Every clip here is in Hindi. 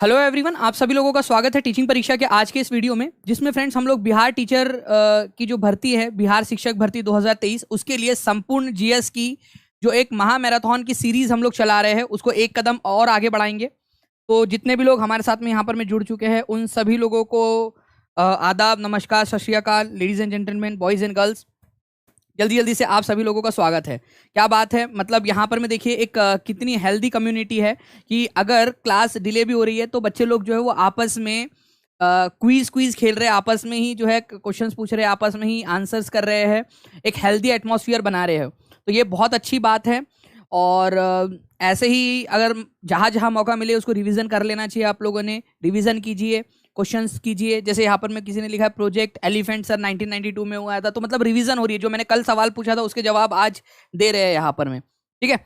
हेलो एवरीवन, आप सभी लोगों का स्वागत है टीचिंग परीक्षा के आज के इस वीडियो में, जिसमें फ्रेंड्स हम लोग बिहार टीचर की जो भर्ती है, बिहार शिक्षक भर्ती 2023, उसके लिए संपूर्ण जीएस की जो एक महा मैराथन की सीरीज हम लोग चला रहे हैं, उसको एक कदम और आगे बढ़ाएंगे। तो जितने भी लोग हमारे साथ में यहाँ पर में जुड़ चुके हैं, उन सभी लोगों को आदाब, नमस्कार, सत श्री अकाल, ladies and gentleman, boys and girls. जल्दी जल्दी से आप सभी लोगों का स्वागत है। क्या बात है, मतलब यहाँ पर मैं देखिए एक कितनी हेल्दी कम्युनिटी है कि अगर क्लास डिले भी हो रही है तो बच्चे लोग जो है वो आपस में क्विज खेल रहे हैं, आपस में ही जो है क्वेश्चंस पूछ रहे हैं, आपस में ही आंसर्स कर रहे हैं, एक हेल्दी एटमॉस्फेयर बना रहे हैं। तो ये बहुत अच्छी बात है। और ऐसे ही अगर जहाँ जहाँ मौका मिले उसको रिवीजन कर लेना चाहिए। आप लोगों ने रिवीजन कीजिए, क्वेश्चंस कीजिए। जैसे यहाँ पर मैं किसी ने लिखा है प्रोजेक्ट एलिफेंट सर 1992 में हुआ था, तो मतलब रिवीजन हो रही है। जो मैंने कल सवाल पूछा था उसके जवाब आज दे रहे हैं यहाँ पर में, ठीक है।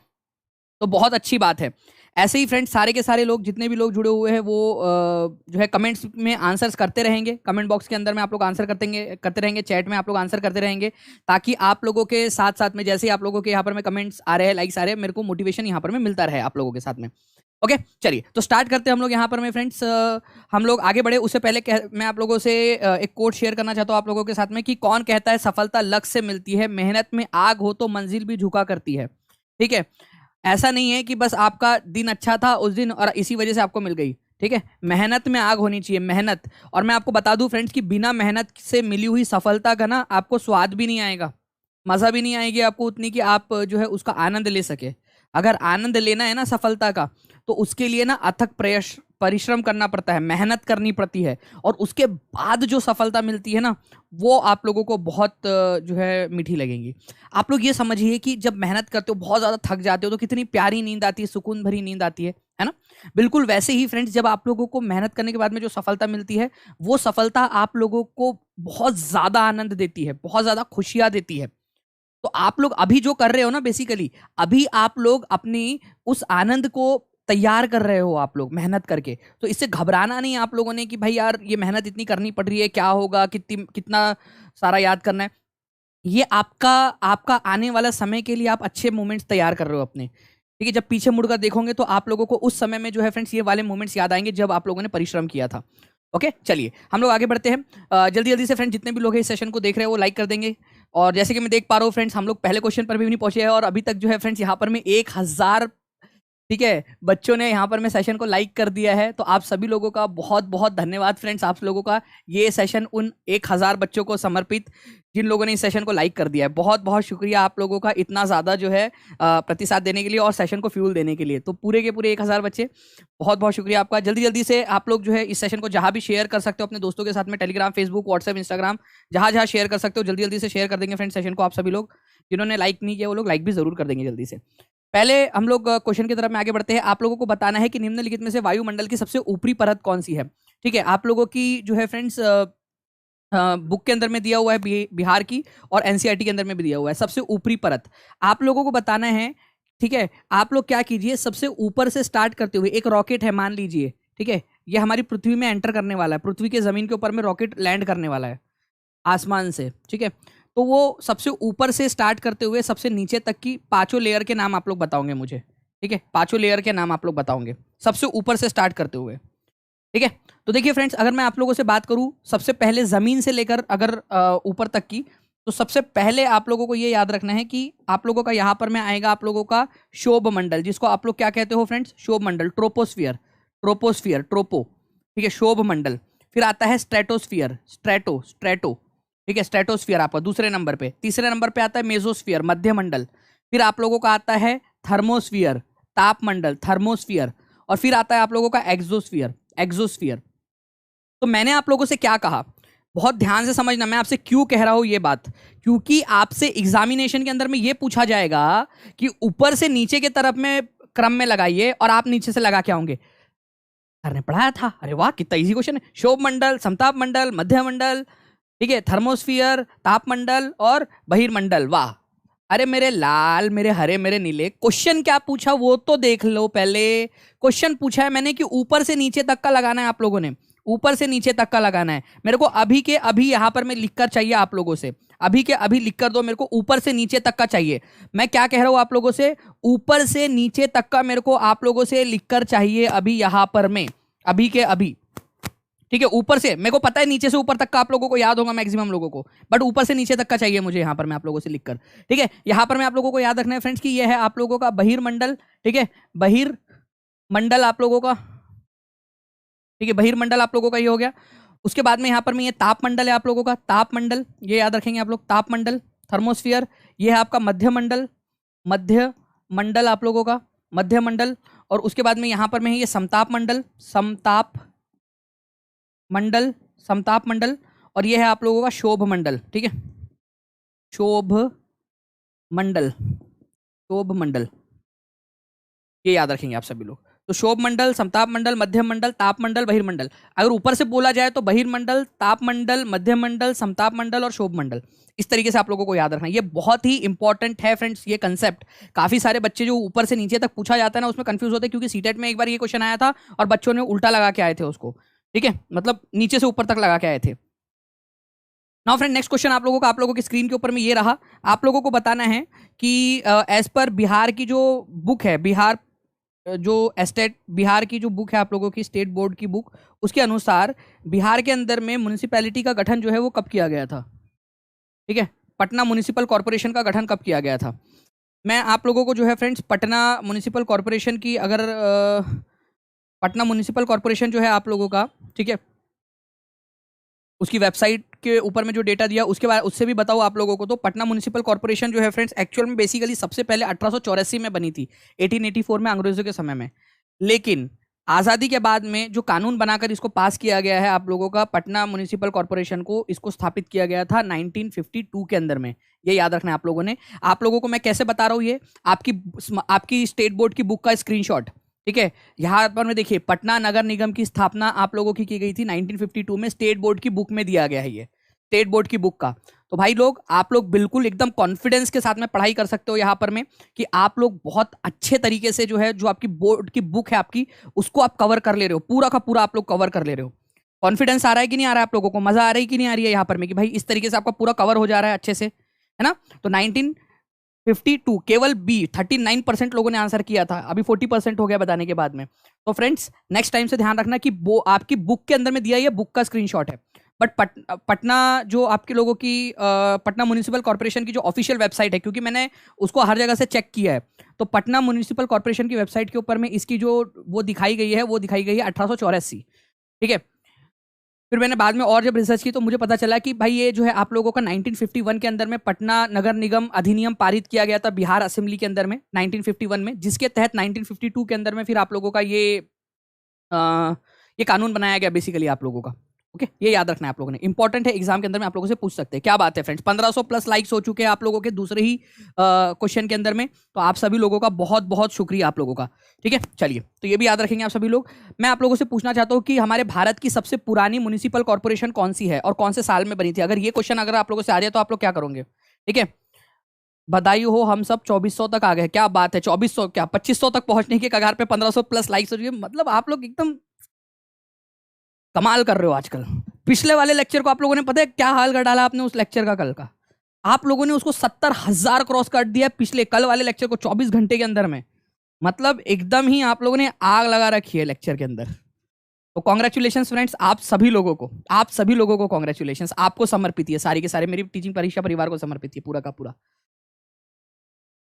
तो बहुत अच्छी बात है। ऐसे ही फ्रेंड्स सारे के सारे लोग, जितने भी लोग जुड़े हुए हैं, वो जो है कमेंट्स में आंसर्स करते रहेंगे। कमेंट बॉक्स के अंदर में आप लोग आंसर करते रहेंगे, चैट में आप लोग आंसर करते रहेंगे, ताकि आप लोगों के साथ साथ में जैसे ही आप लोगों के यहाँ पर में कमेंट्स आ रहे हैं, लाइक्स आ रहे हैं, मेरे को मोटिवेशन यहाँ पर में मिलता रहे आप लोगों के साथ में। ओके, चलिए तो स्टार्ट करते हैं हम लोग यहाँ पर में फ्रेंड्स। हम लोग आगे बढ़े उससे पहले मैं आप लोगों से एक कोट शेयर करना चाहता हूँ आप लोगों के साथ में कि कौन कहता है सफलता लक्ष्य से मिलती है, मेहनत में आग हो तो मंजिल भी झुका करती है। ठीक है, ऐसा नहीं है कि बस आपका दिन अच्छा था उस दिन और इसी वजह से आपको मिल गई। ठीक है, मेहनत में आग होनी चाहिए, मेहनत। और मैं आपको बता दूं फ्रेंड्स कि बिना मेहनत से मिली हुई सफलता का ना आपको स्वाद भी नहीं आएगा, मज़ा भी नहीं आएगी आपको उतनी कि आप जो है उसका आनंद ले सके। अगर आनंद लेना है ना सफलता का, तो उसके लिए ना अथक प्रयास परिश्रम करना पड़ता है, मेहनत करनी पड़ती है। और उसके बाद जो सफलता मिलती है ना, वो आप लोगों को बहुत जो है मीठी लगेंगी। आप लोग ये समझिए कि जब मेहनत करते हो, बहुत ज़्यादा थक जाते हो, तो कितनी प्यारी नींद आती है, सुकून भरी नींद आती है ना। बिल्कुल वैसे ही फ्रेंड्स, जब आप लोगों को मेहनत करने के बाद में जो सफलता मिलती है, वो सफलता आप लोगों को बहुत ज़्यादा आनंद देती है, बहुत ज़्यादा खुशियाँ देती है। तो आप लोग अभी जो कर रहे हो ना, बेसिकली अभी आप लोग अपनी उस आनंद को तैयार कर रहे हो, आप लोग मेहनत करके। तो इससे घबराना नहीं आप लोगों ने कि भाई यार ये मेहनत इतनी करनी पड़ रही है, क्या होगा, कितना सारा याद करना है। ये आपका आपका आने वाला समय के लिए आप अच्छे मोमेंट्स तैयार कर रहे हो अपने। ठीक है, जब पीछे मुड़कर देखोगे तो आप लोगों को उस समय में जो है फ्रेंड्स ये वाले मोमेंट्स याद आएंगे जब आप लोगों ने परिश्रम किया था। ओके, चलिए हम लोग आगे बढ़ते हैं। जल्दी जल्दी से फ्रेंड्स जितने भी लोग हैं इस सेशन को देख रहे हैं वो लाइक कर देंगे। और जैसे कि मैं देख पा रहा हूँ फ्रेंड्स, हम लोग पहले क्वेश्चन पर भी नहीं पहुंचे हैं और अभी तक जो है फ्रेंड्स यहाँ पर में 1000, ठीक है, बच्चों ने यहाँ पर मैं सेशन को लाइक कर दिया है। तो आप सभी लोगों का बहुत बहुत धन्यवाद फ्रेंड्स। आप लोगों का ये सेशन उन 1000 बच्चों को समर्पित जिन लोगों ने इस सेशन को लाइक कर दिया है। बहुत बहुत शुक्रिया आप लोगों का इतना ज़्यादा जो है प्रतिसाद देने के लिए और सेशन को फ्यूल देने के लिए। तो पूरे के पूरे 1000 बच्चे, बहुत बहुत शुक्रिया आपका। जल्दी जल्दी से आप लोग जो है इस सेशन को जहाँ भी शेयर कर सकते हो अपने दोस्तों के साथ में, टेलीग्राम, फेसबुक, व्हाट्सएप, इंस्टाग्राम, जहाँ जहाँ शेयर कर सकते हो जल्दी जल्दी से शेयर कर देंगे फ्रेंड्स सेशन को। आप सभी लोग जिन्होंने लाइक नहीं किया वो लोग लाइक भी जरूर कर देंगे जल्दी से। पहले हम लोग क्वेश्चन की तरफ में आगे बढ़ते हैं। आप लोगों को बताना है कि निम्नलिखित में से वायुमंडल की सबसे ऊपरी परत कौन सी है। ठीक है, आप लोगों की जो है फ्रेंड्स बुक के अंदर में दिया हुआ है बिहार की, और एनसीईआरटी के अंदर में भी दिया हुआ है सबसे ऊपरी परत। आप लोगों को बताना है, ठीक है। आप लोग क्या कीजिए, सबसे ऊपर से स्टार्ट करते हुए, एक रॉकेट है मान लीजिए, ठीक है, ये हमारी पृथ्वी में एंटर करने वाला है, पृथ्वी के जमीन के ऊपर में रॉकेट लैंड करने वाला है आसमान से, ठीक है। तो वो सबसे ऊपर से स्टार्ट करते हुए सबसे नीचे तक की 5 लेयर के नाम आप लोग बताओगे मुझे, ठीक है। 5 लेयर के नाम आप लोग बताओगे सबसे ऊपर से स्टार्ट करते हुए, ठीक है। तो देखिए फ्रेंड्स, अगर मैं आप लोगों से बात करूं सबसे पहले जमीन से लेकर अगर ऊपर तक की, तो सबसे पहले आप लोगों को ये याद रखना है कि आप लोगों का यहाँ पर में आएगा आप लोगों का शोभ मंडल, जिसको आप लोग क्या कहते हो फ्रेंड्स, शोभ मंडल, ट्रोपोस्फियर, ट्रोपोस्फियर, ट्रोपो, ठीक है, शोभ मंडल। फिर आता है स्ट्रेटोस्फियर, स्ट्रेटो, ठीक है, स्ट्रेटोस्फियर आपका दूसरे नंबर पे। तीसरे नंबर पे आता है मेसोस्फियर, मध्य मंडल। फिर आप लोगों का आता है थर्मोस्फियर, ताप मंडल, थर्मोस्फियर। और फिर आता है आप लोगों का एक्सोस्फियर, एक्सोस्फियर। तो मैंने आप लोगों से क्या कहा, बहुत ध्यान से समझना, मैं आपसे क्यों कह रहा हूं ये बात, क्योंकि आपसे एग्जामिनेशन के अंदर में ये पूछा जाएगा कि ऊपर से नीचे के तरफ में क्रम में लगाइए और आप नीचे से लगा के आओगे। सर ने पढ़ाया था, अरे वाह कितना इजी क्वेश्चन है। शोभ मंडल, समताप मंडल, मध्य मंडल, ठीक है, थर्मोस्फियर, तापमंडल और बहिर्मंडल, वाह। अरे मेरे लाल, मेरे हरे, मेरे नीले, क्वेश्चन क्या पूछा वो तो देख लो पहले। क्वेश्चन पूछा है मैंने कि ऊपर से नीचे तक का लगाना है, आप लोगों ने ऊपर से नीचे तक का लगाना है। मेरे को अभी के अभी यहाँ पर मैं लिखकर चाहिए आप लोगों से, अभी के अभी लिख कर दो मेरे को, ऊपर से नीचे तक का चाहिए। मैं क्या कह रहा हूँ आप लोगों से, ऊपर से नीचे तक का मेरे को आप लोगों से लिखकर चाहिए अभी यहाँ पर में। अभी के अभी, ठीक है। ऊपर से मेरे को पता है नीचे से ऊपर तक का आप लोगों को याद होगा मैक्सिमम लोगों को, बट ऊपर से नीचे तक का चाहिए मुझे यहाँ पर मैं आप लोगों से लिखकर, ठीक है। यहाँ पर मैं आप लोगों को याद रखना है फ्रेंड्स कि ये है आप लोगों का बहिर्मंडल, ठीक है, बहिर्मंडल आप लोगों का, ठीक है, बहिर्मंडल आप लोगों का ये हो गया। उसके बाद में यहाँ पर में ये तापमंडल है आप लोगों का, तापमंडल ये याद रखेंगे आप लोग, तापमंडल, थर्मोस्फियर, ये है आपका मध्यमंडल, मध्यमंडल आप लोगों का, मध्यमंडल। और उसके बाद में यहाँ पर में है ये समताप मंडल, समताप मंडल, समताप मंडल। और ये है आप लोगों का शोभ मंडल, ठीक है, शोभ मंडल, शोभ मंडल, ये याद रखेंगे आप सभी लोग। तो शोभ मंडल, समताप मंडल, मध्यम मंडल, ताप मंडल, बहिर्मंडल। अगर ऊपर से बोला जाए तो बहिर्मंडल, ताप मंडल, मध्यम मंडल, समताप मंडल और शोभ मंडल, इस तरीके से आप लोगों को याद रखना है। ये बहुत ही इंपॉर्टेंट है फ्रेंड्स, ये कंसेप्ट। काफी सारे बच्चे जो ऊपर से नीचे तक पूछा जाता है ना, उसमें कंफ्यूज होते हैं, क्योंकि सीटेट में एक बार ये क्वेश्चन आया था और बच्चों ने उल्टा लगा के आए थे उसको, ठीक है, मतलब नीचे से ऊपर तक लगा के आए थे। नाउ फ्रेंड नेक्स्ट क्वेश्चन आप लोगों की स्क्रीन के ऊपर में ये रहा। आप लोगों को बताना है कि एज पर बिहार की जो बुक है, बिहार जो स्टेट, बिहार की जो बुक है आप लोगों की स्टेट बोर्ड की बुक, उसके अनुसार बिहार के अंदर में म्युनिसिपैलिटी का गठन जो है वो कब किया गया था, ठीक है, पटना म्युनिसिपल कॉर्पोरेशन का गठन कब किया गया था। मैं आप लोगों को जो है फ्रेंड्स पटना म्युनिसिपल कॉर्पोरेशन की, अगर पटना म्युनिसिपल कॉर्पोरेशन जो है आप लोगों का, ठीक है, उसकी वेबसाइट के ऊपर में जो डेटा दिया उसके बाद उससे भी बताऊँ आप लोगों को, तो पटना म्युनिसिपल कॉर्पोरेशन जो है फ्रेंड्स एक्चुअल में बेसिकली सबसे पहले 1884 में बनी थी, 1884 में अंग्रेजों के समय में। लेकिन आज़ादी के बाद में जो कानून बनाकर इसको पास किया गया है आप लोगों का, पटना म्युनिसिपल कॉर्पोरेशन को, इसको स्थापित किया गया था 1952 के अंदर में। ये याद रखना है आप लोगों ने। आप लोगों को मैं कैसे बता रहा हूँ, ये आपकी स्टेट बोर्ड की बुक का स्क्रीनशॉट, ठीक है। यहाँ पर में देखिए पटना नगर निगम की स्थापना आप लोगों की गई थी 1952 में, स्टेट बोर्ड की बुक में दिया गया है ये, स्टेट बोर्ड की बुक का। तो भाई लोग आप लोग बिल्कुल एकदम कॉन्फिडेंस के साथ में पढ़ाई कर सकते हो यहाँ पर में, कि आप लोग बहुत अच्छे तरीके से जो है, जो आपकी बोर्ड की बुक है आपकी, उसको आप कवर कर ले रहे हो, पूरा का पूरा आप लोग कवर कर ले रहे हो। कॉन्फिडेंस आ रहा है कि नहीं आ रहा है आप लोगों को, मजा आ रही है कि नहीं आ रही है यहाँ पर में, कि भाई इस तरीके से आपका पूरा कवर हो जा रहा है अच्छे से, है ना। तो 1952 केवल 39% लोगों ने आंसर किया था, अभी 40% हो गया बताने के बाद में। तो फ्रेंड्स नेक्स्ट टाइम से ध्यान रखना कि वो आपकी बुक के अंदर में दिया ये बुक का स्क्रीनशॉट है, बट पटना जो आपके लोगों की पटना म्युनिसिपल कॉर्पोरेशन की जो ऑफिशियल वेबसाइट है, क्योंकि मैंने उसको हर जगह से चेक किया है, तो पटना म्युनिसिपल कॉर्पोरेशन की वेबसाइट के ऊपर में इसकी जो वो दिखाई गई है, वो दिखाई गई है 1884, ठीक है। फिर मैंने बाद में और जब रिसर्च की तो मुझे पता चला कि भाई ये जो है आप लोगों का 1951 के अंदर में पटना नगर निगम अधिनियम पारित किया गया था बिहार असेंबली के अंदर में 1951 में, जिसके तहत 1952 के अंदर में फिर आप लोगों का ये कानून बनाया गया बेसिकली आप लोगों का। ओके, ये याद रखना है आप लोगों ने, इंपॉर्टेंट है, एग्जाम के अंदर में आप लोगों से पूछ सकते हैं। क्या बात है फ्रेंड्स, 1500 प्लस लाइक्स हो चुके हैं आप लोगों के दूसरे ही क्वेश्चन के अंदर में, तो आप सभी लोगों का बहुत बहुत शुक्रिया आप लोगों का, ठीक है। चलिए, तो ये भी याद रखेंगे आप सभी लोग। मैं आप लोगों से पूछना चाहता हूँ कि हमारे भारत की सबसे पुरानी म्युनिसिपल कॉर्पोरेशन कौन सी है और कौन से साल में बनी थी। अगर ये क्वेश्चन अगर आप लोगों से आ जाए तो आप लोग क्या करोगे, ठीक है। बधाई हो, हम सब 2400 तक आ गए, क्या बात है, 2400 क्या 2500 तक पहुंचने के कगार पे 1500 प्लस लाइक्स हो रही है, मतलब आप लोग एकदम कमाल कर रहे हो आजकल। पिछले वाले लेक्चर को आप लोगों ने पता है क्या हाल कर डाला आपने उस लेक्चर का, कल का आप लोगों ने उसको 70,000 क्रॉस कर दिया पिछले कल वाले लेक्चर को 24 घंटे के अंदर में, मतलब एकदम ही आप लोगों ने आग लगा रखी है लेक्चर के अंदर। तो कॉन्ग्रेचुलेशंस फ्रेंड्स, आप सभी लोगों को कॉन्ग्रेचुलेशंस, आपको समर्पित है, सारी के सारे मेरी टीचिंग परीक्षा परिवार को समर्पित है पूरा का पूरा,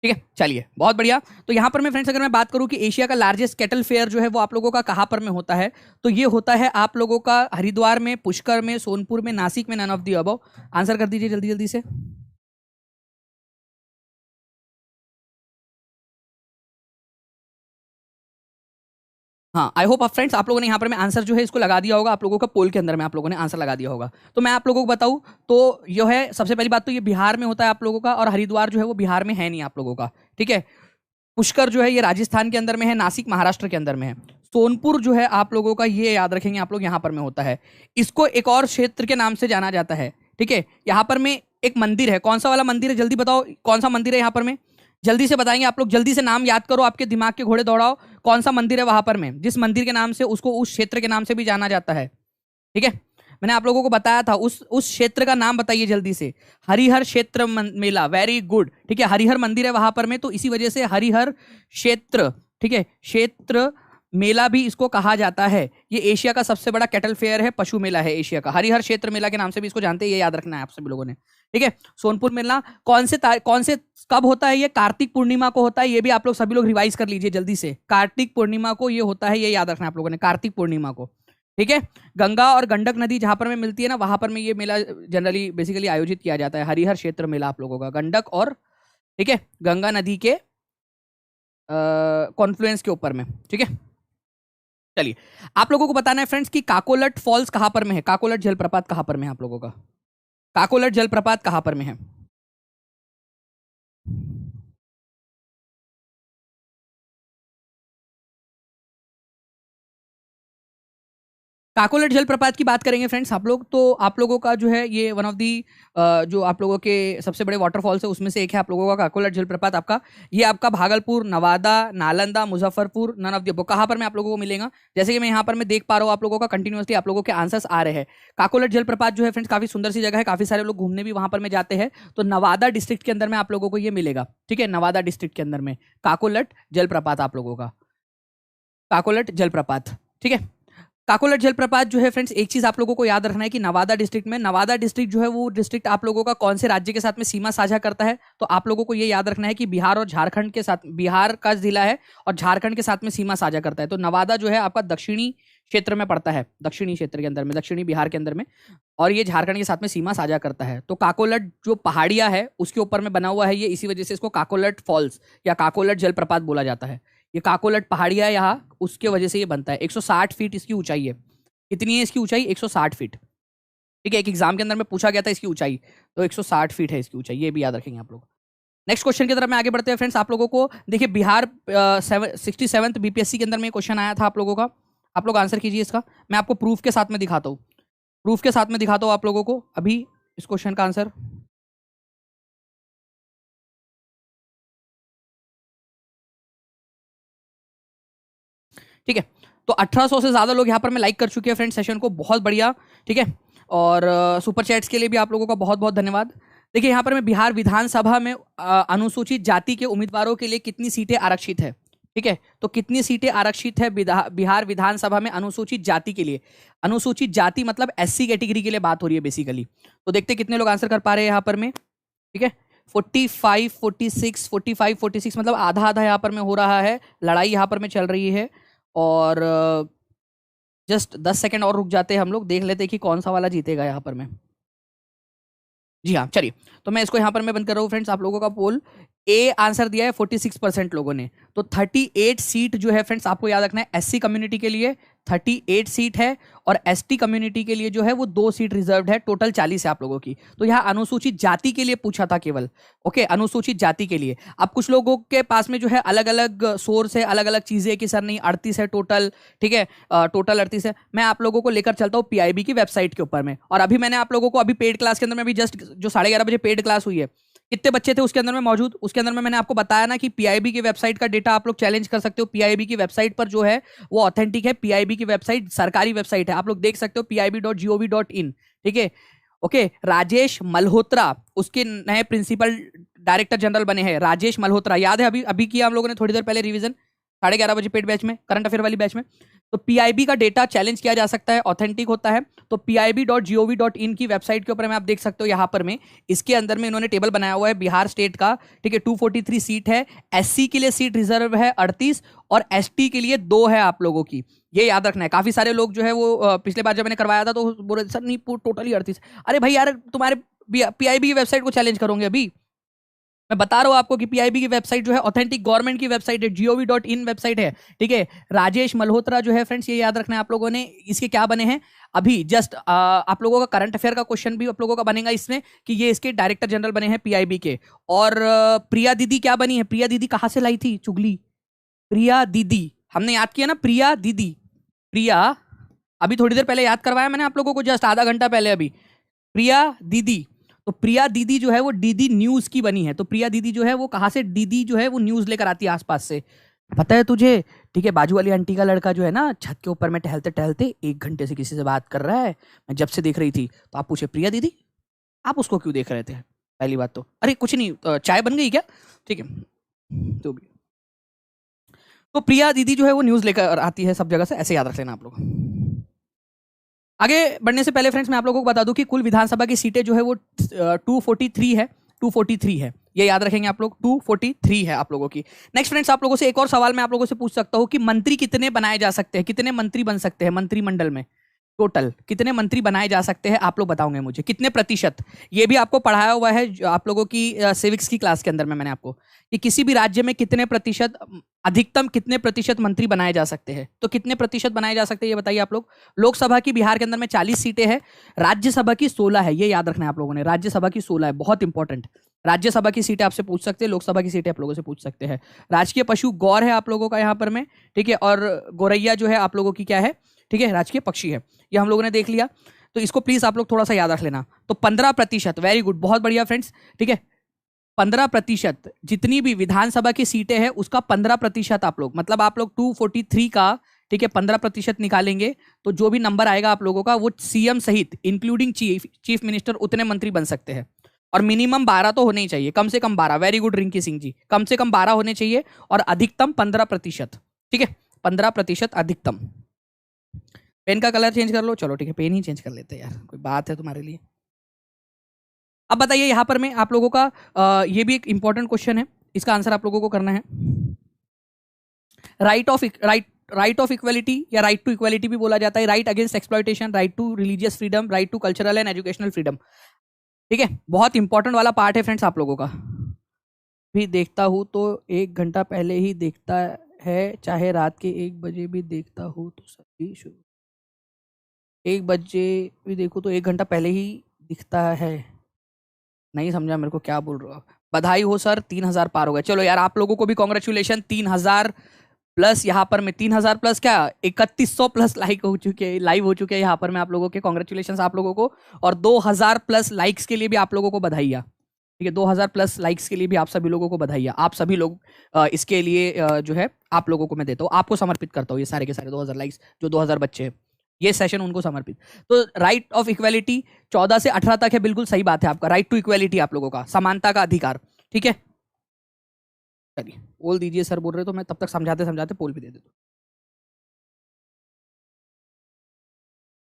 ठीक है। चलिए, बहुत बढ़िया। तो यहाँ पर मैं फ्रेंड्स अगर मैं बात करूँ कि एशिया का लार्जेस्ट कैटल फेयर जो है वो आप लोगों का कहाँ पर में होता है, तो ये होता है आप लोगों का हरिद्वार में, पुष्कर में, सोनपुर में, नासिक में, none of the above. Answer कर दीजिए जल्दी जल्दी से। हाँ, आई होप आप फ्रेंड्स आप लोगों ने यहाँ पर में आंसर जो है इसको लगा दिया होगा, आप लोगों का पोल के अंदर में आप लोगों ने आंसर लगा दिया होगा। तो मैं आप लोगों को बताऊँ तो यह है, सबसे पहली बात तो ये बिहार में होता है आप लोगों का, और हरिद्वार जो है वो बिहार में है नहीं आप लोगों का, ठीक है। पुष्कर जो है ये राजस्थान के अंदर में है, नासिक महाराष्ट्र के अंदर में है। सोनपुर जो है आप लोगों का, ये याद रखेंगे आप लोग, यहाँ पर में होता है। इसको एक और क्षेत्र के नाम से जाना जाता है, ठीक है। यहाँ पर में एक मंदिर है, कौन सा वाला मंदिर है जल्दी बताओ, कौन सा मंदिर है यहाँ पर में, जल्दी से बताएंगे आप लोग, जल्दी से नाम याद करो, आपके दिमाग के घोड़े दौड़ाओ, कौन सा मंदिर है वहां पर में, जिस मंदिर के नाम से उसको उस क्षेत्र के नाम से भी जाना जाता है, ठीक है। मैंने आप लोगों को बताया था, उस क्षेत्र का नाम बताइए जल्दी से। हरिहर क्षेत्र मेला, वेरी गुड, ठीक है। हरिहर मंदिर है वहां पर में, तो इसी वजह से हरिहर क्षेत्र, ठीक है, क्षेत्र मेला भी इसको कहा जाता है। ये एशिया का सबसे बड़ा कैटल फेयर है, पशु मेला है एशिया का। हरिहर क्षेत्र मेला के नाम से भी इसको जानते हैं, ये याद रखना है आप सभी लोगों ने, ठीक है। सोनपुर मेला कौन से कब होता है? ये कार्तिक पूर्णिमा को होता है। ये भी आप लोग सभी लोग रिवाइज कर लीजिए जल्दी से, कार्तिक पूर्णिमा को ये होता है, ये याद रखना है आप लोगों ने, कार्तिक पूर्णिमा को, ठीक है। गंगा और गंडक नदी जहां पर में मिलती है ना, वहां पर में ये मेला जनरली बेसिकली आयोजित किया जाता है। हरिहर क्षेत्र मेला आप लोगों का, गंडक और, ठीक है, गंगा नदी के कॉन्फ्लुएंस के ऊपर में, ठीक है। चलिए, आप लोगों को बताना है फ्रेंड्स कि काकोलट फॉल्स कहां पर में है, काकोलट जलप्रपात कहां पर में है आप लोगों का, काकोलट जलप्रपात कहां पर में है? काकोलट जलप्रपात की बात करेंगे फ्रेंड्स आप लोग, तो आप लोगों का जो है ये वन ऑफ दी जो आप लोगों के सबसे बड़े वाटरफॉल्स है उसमें से एक है आप लोगों का काकोलट जलप्रपात। आपका ये आपका Bhagalpur, Nawada, Nalanda, Muzaffarpur, none of the above कहाँ पर में आप लोगों को मिलेगा? जैसे कि मैं यहाँ पर मैं देख पा रहा हूँ आप लोगों का कंटिन्यूसली आप लोगों के आंसर्स आ रहे हैं। काकोलट जलप्रपात जो है फ्रेंड्स काफी सुंदर सी जगह है, काफी सारे लोग घूमने भी वहां पर में जाते हैं। तो नवादा डिस्ट्रिक्ट के अंदर में आप लोगों को ये मिलेगा, ठीक है, नवादा डिस्ट्रिक्ट के अंदर में काकोलट जलप्रपात आप लोगों का, काकोलट जलप्रपात, ठीक है। काकोलट जलप्रपात जो है फ्रेंड्स, एक चीज आप लोगों को याद रखना है कि नवादा डिस्ट्रिक्ट में, नवादा डिस्ट्रिक्ट जो है वो डिस्ट्रिक्ट आप लोगों का कौन से राज्य के साथ में सीमा साझा करता है? तो आप लोगों को ये याद रखना है कि बिहार और झारखंड के साथ, बिहार का जिला है और झारखंड के साथ में सीमा साझा करता है। तो नवादा जो है आपका दक्षिणी क्षेत्र में पड़ता है, दक्षिणी क्षेत्र के अंदर में, दक्षिणी बिहार के अंदर में, और ये झारखंड के साथ में सीमा साझा करता है। तो काकोलट जो पहाड़िया है उसके ऊपर में बना हुआ है ये, इसी वजह से इसको काकोलट फॉल्स या काकोलट जलप्रपात बोला जाता है। ये काकोलट पहाड़िया यहाँ उसके वजह से ये बनता है। 160 फीट इसकी ऊंचाई है। कितनी है इसकी ऊंचाई? 160 फीट, ठीक है। एक एग्जाम के अंदर में पूछा गया था इसकी ऊंचाई, तो 160 फीट है इसकी ऊंचाई, ये भी याद रखेंगे आप लोग। नेक्स्ट क्वेश्चन की तरफ में आगे बढ़ते हैं फ्रेंड्स। आप लोगों को देखिए बिहार 67th बीपीएससी के अंदर में क्वेश्चन आया था आप लोगों का, आप लोग आंसर कीजिए इसका। मैं आपको प्रूफ के साथ में दिखाता हूँ, प्रूफ के साथ में दिखाता हूँ आप लोगों को अभी इस क्वेश्चन का आंसर, ठीक है। तो 1800 से ज्यादा लोग यहाँ पर मैं लाइक कर चुके हैं फ्रेंड सेशन को, बहुत बढ़िया, ठीक है। और सुपर चैट्स के लिए भी आप लोगों का बहुत बहुत धन्यवाद। देखिए यहाँ पर मैं बिहार विधानसभा में अनुसूचित जाति के उम्मीदवारों के लिए कितनी सीटें आरक्षित है, ठीक है। तो कितनी सीटें आरक्षित है बिहार विधानसभा में अनुसूचित जाति के लिए? अनुसूचित जाति मतलब एससी कैटेगरी के लिए बात हो रही है बेसिकली। तो देखते कितने लोग आंसर कर पा रहे हैं यहाँ पर में, ठीक है। 45, 46, 45, 46 मतलब आधा आधा यहाँ पर में हो रहा है, लड़ाई यहाँ पर में चल रही है। और जस्ट 10 सेकंड और रुक जाते हैं हम लोग, देख लेते हैं कि कौन सा वाला जीतेगा यहाँ पर में। जी हाँ, चलिए, तो मैं इसको यहाँ पर मैं बंद कर रहा हूँ फ्रेंड्स। आप लोगों का पोल ए आंसर दिया है 46% लोगों ने। तो 38 सीट जो है फ्रेंड्स आपको याद रखना है, एससी कम्युनिटी के लिए 38 सीट है और एसटी कम्युनिटी के लिए जो है वो 2 सीट रिजर्व्ड है, टोटल 40 है आप लोगों की। तो यहाँ अनुसूचित जाति के लिए पूछा था केवल, ओके, अनुसूचित जाति के लिए। अब कुछ लोगों के पास में जो है अलग अलग सोर्स है, अलग अलग चीजें कि सर नहीं 38 है टोटल, ठीक है, टोटल 38 है। मैं आप लोगों को लेकर चलता हूँ पीआईबी की वेबसाइट के ऊपर में। और अभी मैंने आप लोगों को अभी पेड क्लास के अंदर में भी जस्ट जो 11:30 बजे पेड क्लास हुई है, कितने बच्चे थे उसके अंदर में मौजूद? उसके अंदर में मैंने आपको बताया ना कि पीआईबी की वेबसाइट का डेटा आप लोग चैलेंज कर सकते हो। पीआईबी की वेबसाइट पर जो है वो ऑथेंटिक है, पीआईबी की वेबसाइट सरकारी वेबसाइट है, आप लोग देख सकते हो pib.gov.in, ठीक है, ओके। राजेश मल्होत्रा उसके नए प्रिंसिपल डायरेक्टर जनरल बने हैं, राजेश मल्होत्रा, याद है? अभी अभी किया हम लोगों ने थोड़ी देर पहले रिवीजन 11:30 बजे पेड बैच में, करंट अफेयर वाली बैच में। तो पीआईबी का डेटा चैलेंज किया जा सकता है, ऑथेंटिक होता है। तो pib.gov.in की वेबसाइट के ऊपर में आप देख सकते हो, यहाँ पर में इसके अंदर में इन्होंने टेबल बनाया हुआ है बिहार स्टेट का, ठीक है। 243 सीट है, एससी के लिए सीट रिजर्व है 38 और एसटी के लिए 2 है आप लोगों की, ये याद रखना है। काफी सारे लोग जो है वो पिछले बार जब मैंने करवाया था तो बोले सर नहीं टोटली 38। अरे भाई यार, तुम्हारे पीआईबी की वेबसाइट को चैलेंज करोगे अभी? मैं बता रहा हूं आपको कि पीआईबी की वेबसाइट जो है ऑथेंटिक गवर्नमेंट की वेबसाइट है, gov.in वेबसाइट है, ठीक है। राजेश मल्होत्रा जो है फ्रेंड्स, ये याद रखना है आप लोगों ने, इसके क्या बने हैं अभी जस्ट आप लोगों का करंट अफेयर का क्वेश्चन भी आप लोगों का बनेगा इसमें कि ये इसके डायरेक्टर जनरल बने हैं पीआईबी के। और प्रिया दीदी क्या बनी है? प्रिया दीदी कहां से लाई थी चुगली? प्रिया दीदी हमने याद किया ना, प्रिया दीदी, प्रिया अभी थोड़ी देर पहले याद करवाया मैंने आप लोगों को, जस्ट आधा घंटा पहले अभी, प्रिया दीदी। तो प्रिया दीदी जो है वो डीडी न्यूज की बनी है। तो प्रिया दीदी जो है वो कहां से, दीदी जो है वो न्यूज लेकर आती है आसपास से, पता है तुझे, ठीक है। बाजू वाली आंटी का लड़का जो है ना, छत के ऊपर में टहलते टहलते 1 घंटे से किसी से बात कर रहा है, मैं जब से देख रही थी। तो आप पूछे प्रिया दीदी आप उसको क्यों देख रहे थे? पहली बात तो अरे कुछ नहीं, चाय बन गई क्या? ठीक है, तो भी तो प्रिया दीदी जो है वो न्यूज लेकर आती है सब जगह से, ऐसे याद रख लेना आप लोग। आगे बढ़ने से पहले फ्रेंड्स मैं आप लोगों को बता दूं कि कुल विधानसभा की सीटें जो है वो 243 है, 243 है, ये याद रखेंगे आप लोग, 243 है आप लोगों की। नेक्स्ट फ्रेंड्स आप लोगों से एक और सवाल मैं आप लोगों से पूछ सकता हूं कि मंत्री कितने बनाए जा सकते हैं, कितने मंत्री बन सकते हैं मंत्रिमंडल में, टोटल कितने मंत्री बनाए जा सकते हैं आप लोग बताओगे मुझे, कितने प्रतिशत। ये भी आपको पढ़ाया हुआ है आप लोगों की सिविक्स की क्लास के अंदर में, मैंने आपको कि किसी भी राज्य में कितने प्रतिशत, अधिकतम कितने प्रतिशत मंत्री बनाए जा सकते हैं, तो कितने प्रतिशत बनाए जा सकते हैं ये बताइए आप लोग। लोकसभा की बिहार के अंदर में 40 सीटें हैं, राज्यसभा की 16 है, ये याद रखना है आप लोगों ने, राज्यसभा की 16 है, बहुत इंपॉर्टेंट। राज्यसभा की सीटें आपसे पूछ सकते हैं, लोकसभा की सीटें आप लोगों से पूछ सकते हैं। राजकीय पशु गौर है आप लोगों का यहाँ पर में, ठीक है, और गौरैया जो है आप लोगों की क्या है, ठीक है, राजकीय पक्षी है, ये हम लोगों ने देख लिया। तो इसको प्लीज आप लोग थोड़ा सा याद रख लेना। तो 15%, वेरी गुड, बहुत बढ़िया फ्रेंड्स, ठीक है, 15% जितनी भी विधानसभा की सीटें हैं उसका 15% आप लोग, मतलब आप लोग 243 का, ठीक है, 15% निकालेंगे तो जो भी नंबर आएगा आप लोगों का वो सीएम सहित इंक्लूडिंग चीफ मिनिस्टर उतने मंत्री बन सकते हैं। और मिनिमम 12 तो होने ही चाहिए, कम से कम 12, वेरी गुड रिंकी सिंह जी, कम से कम 12 होने चाहिए और अधिकतम 15%, ठीक है, 15% अधिकतम। पेन का कलर चेंज कर लो, चलो ठीक है, पेन ही चेंज कर लेते हैं यार, कोई बात है तुम्हारे लिए। अब बताइए यहां पर मैं आप लोगों का ये भी एक इंपॉर्टेंट क्वेश्चन है, इसका आंसर आप लोगों को करना है। राइट ऑफ इक्वलिटी या राइट टू इक्वलिटी भी बोला जाता है, right against exploitation, right to religious freedom, right to cultural and educational freedom, ठीक है, बहुत इंपॉर्टेंट वाला पार्ट है फ्रेंड्स आप लोगों का। भी देखता हूं तो 1 घंटा पहले ही देखता है, चाहे रात के 1 बजे भी देखता हूं तो सभी शुरू, 1 बजे भी देखो तो 1 घंटा पहले ही दिखता है, नहीं समझा मेरे को क्या बोल रहे हो आप। बधाई हो सर, 3000 पार हो गए, चलो यार आप लोगों को भी कॉन्ग्रेचुलेशन, 3000 प्लस यहाँ पर में, 3000 प्लस क्या 3100 प्लस लाइक हो चुके हैं, लाइव हो चुके हैं यहाँ पर में आप लोगों के, कॉन्ग्रेचुलेशन आप लोगों को। और 2000 प्लस लाइक्स के लिए भी आप लोगों को बधाइयाँ, ठीक है, 2000 प्लस लाइक्स के लिए भी आप सभी लोगों को बधाइयाँ। आप सभी लोग इसके लिए जो है आप लोगों को मैं देता हूँ, आपको समर्पित करता हूँ ये सारे के सारे 2000 लाइक्स, जो 2000 बच्चे हैं, ये सेशन उनको समर्पित। तो राइट ऑफ इक्वालिटी 14 से 18 तक है, बिल्कुल सही बात है आपका, राइट टू इक्वालिटी आप लोगों का, समानता का अधिकार, ठीक है। चलिए पोल दीजिए, सर बोल रहे तो मैं तब तक समझाते समझाते पोल भी दे देता हूँ।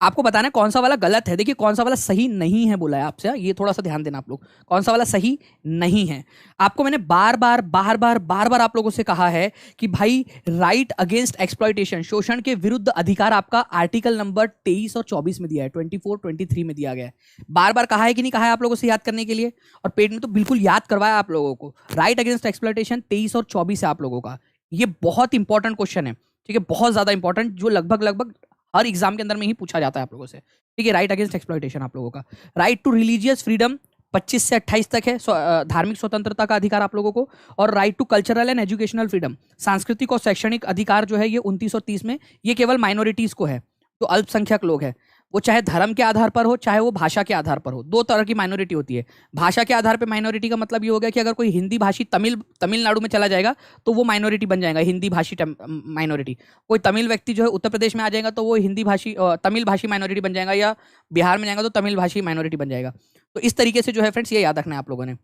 आपको बताना है कौन सा वाला गलत है, देखिए कौन सा वाला सही नहीं है बोला है आपसे, ये थोड़ा सा ध्यान देना आप लोग, कौन सा वाला सही नहीं है। आपको मैंने बार बार आप लोगों से कहा है कि भाई राइट अगेंस्ट एक्सप्लॉयटेशन, शोषण के विरुद्ध अधिकार आपका आर्टिकल नंबर 23 और 24 में दिया है, 24 23 में दिया गया है। बार बार कहा है कि नहीं कहा है आप लोगों से याद करने के लिए, और पेट में तो बिल्कुल याद करवाया आप लोगों को। राइट अगेंस्ट एक्सप्लॉयटेशन 23 और 24 है आप लोगों का, ये बहुत इंपॉर्टेंट क्वेश्चन है, ठीक है, बहुत ज्यादा इंपॉर्टेंट, जो लगभग हर एग्जाम के अंदर में ही पूछा जाता है आप लोगों से, ठीक है। राइट अगेंस्ट एक्सप्लॉयटेशन आप लोगों का। राइट टू रिलीजियस फ्रीडम 25 से 28 तक है, धार्मिक स्वतंत्रता का अधिकार आप लोगों को। और right to cultural and educational freedom, सांस्कृतिक और शैक्षणिक अधिकार जो है ये 29 और 30 में, ये केवल माइनॉरिटीज को है, जो अल्पसंख्यक लोग हैं, वो चाहे धर्म के आधार पर हो चाहे वो भाषा के आधार पर हो, दो तरह की माइनॉरिटी होती है। भाषा के आधार पर माइनॉरिटी का मतलब ये हो गया कि अगर कोई हिंदी भाषी तमिलनाडु में चला जाएगा तो वो माइनॉरिटी बन जाएगा, हिंदी भाषी माइनॉरिटी। कोई तमिल व्यक्ति जो है उत्तर प्रदेश में आ जाएगा तो वो हिंदी भाषी तमिल भाषी माइनॉरिटी बन जाएगा, या बिहार में जाएगा तो तमिल भाषी माइनॉरिटी बन जाएगा। तो इस तरीके से जो है फ्रेंड्स ये याद रखना है आप लोगों ने,